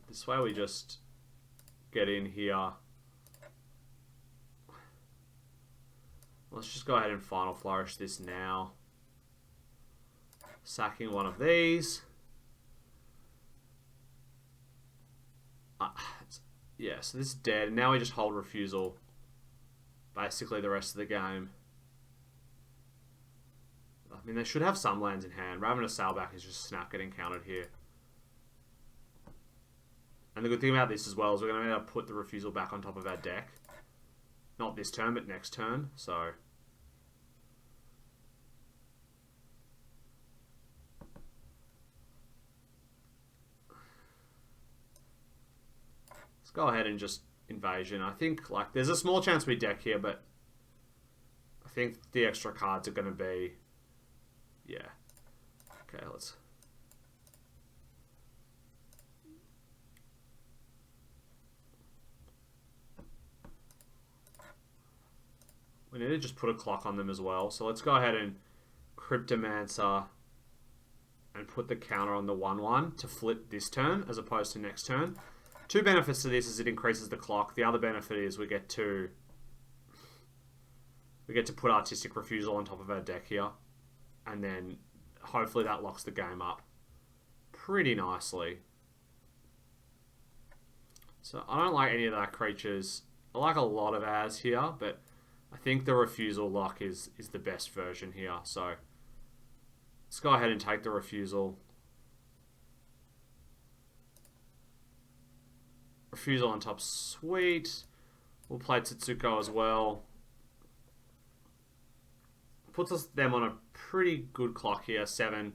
this way we just get in here. Let's just go ahead and Final Flourish this now. Sacking one of these. Yeah, so this is dead. Now we just hold refusal. Basically the rest of the game. I mean, they should have some lands in hand. Ravenous Sailback is just snap getting countered here. And the good thing about this as well is we're going to be able to put the refusal back on top of our deck. Not this turn, but next turn. So let's go ahead and just invasion. I think like there's a small chance we deck here, but I think the extra cards are going to be, yeah. Okay, let's. We need to just put a clock on them as well. So let's go ahead and Cryptomancer and put the counter on the 1/1 to flip this turn as opposed to next turn. 2 benefits to this is it increases the clock. The other benefit is we get to put Artistic Refusal on top of our deck here. And then hopefully that locks the game up pretty nicely. So I don't like any of that creatures. I like a lot of ours here, but I think the refusal lock is the best version here. So let's go ahead and take the refusal. Refusal on top, sweet. We'll play Tetsuko as well. Puts them on a pretty good clock here, 7.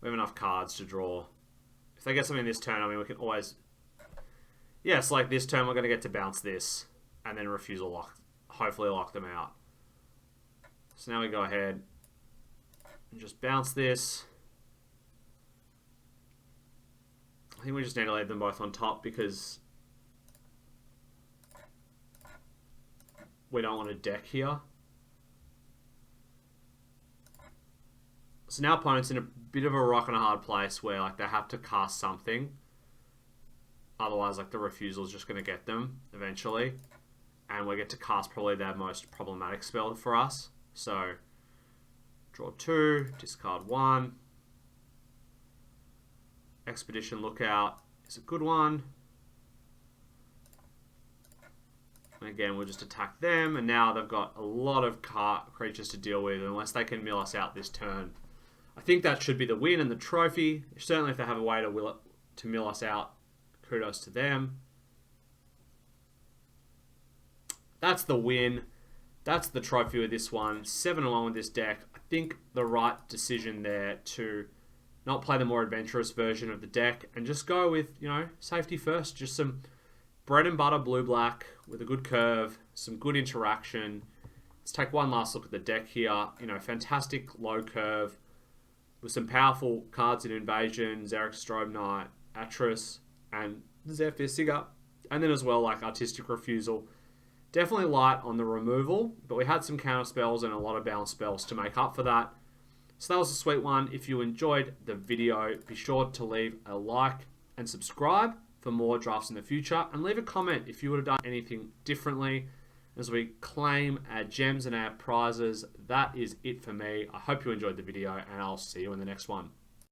We have enough cards to draw. If they get something this turn, I mean, we can always... Yes, like this turn, we're going to get to bounce this, and then refusal lock. hopefully lock them out. So now we go ahead and just bounce this. I think we just need to leave them both on top because we don't want a deck here. So now opponent's in a bit of a rock and a hard place where like they have to cast something. Otherwise, like the refusal is just going to get them eventually. And we get to cast probably their most problematic spell for us. So, draw 2, discard 1. Expedition Lookout is a good one. And again, we'll just attack them. And now they've got a lot of creatures to deal with unless they can mill us out this turn. I think that should be the win and the trophy. Certainly if they have a way to mill us out, kudos to them. That's the win. That's the trophy with this one. 7-1 with this deck. I think the right decision there to not play the more adventurous version of the deck and just go with, you know, safety first. Just some bread and butter blue-black with a good curve, some good interaction. Let's take one last look at the deck here. You know, fantastic low curve with some powerful cards in Invasion, Xeric Strobe Knight, Atris, and Zephyr Sigurd. And then as well, like Artistic Refusal. Definitely light on the removal, but we had some counter spells and a lot of bounce spells to make up for that. So that was a sweet one. If you enjoyed the video, be sure to leave a like and subscribe for more drafts in the future. And leave a comment if you would have done anything differently as we claim our gems and our prizes. That is it for me. I hope you enjoyed the video and I'll see you in the next one.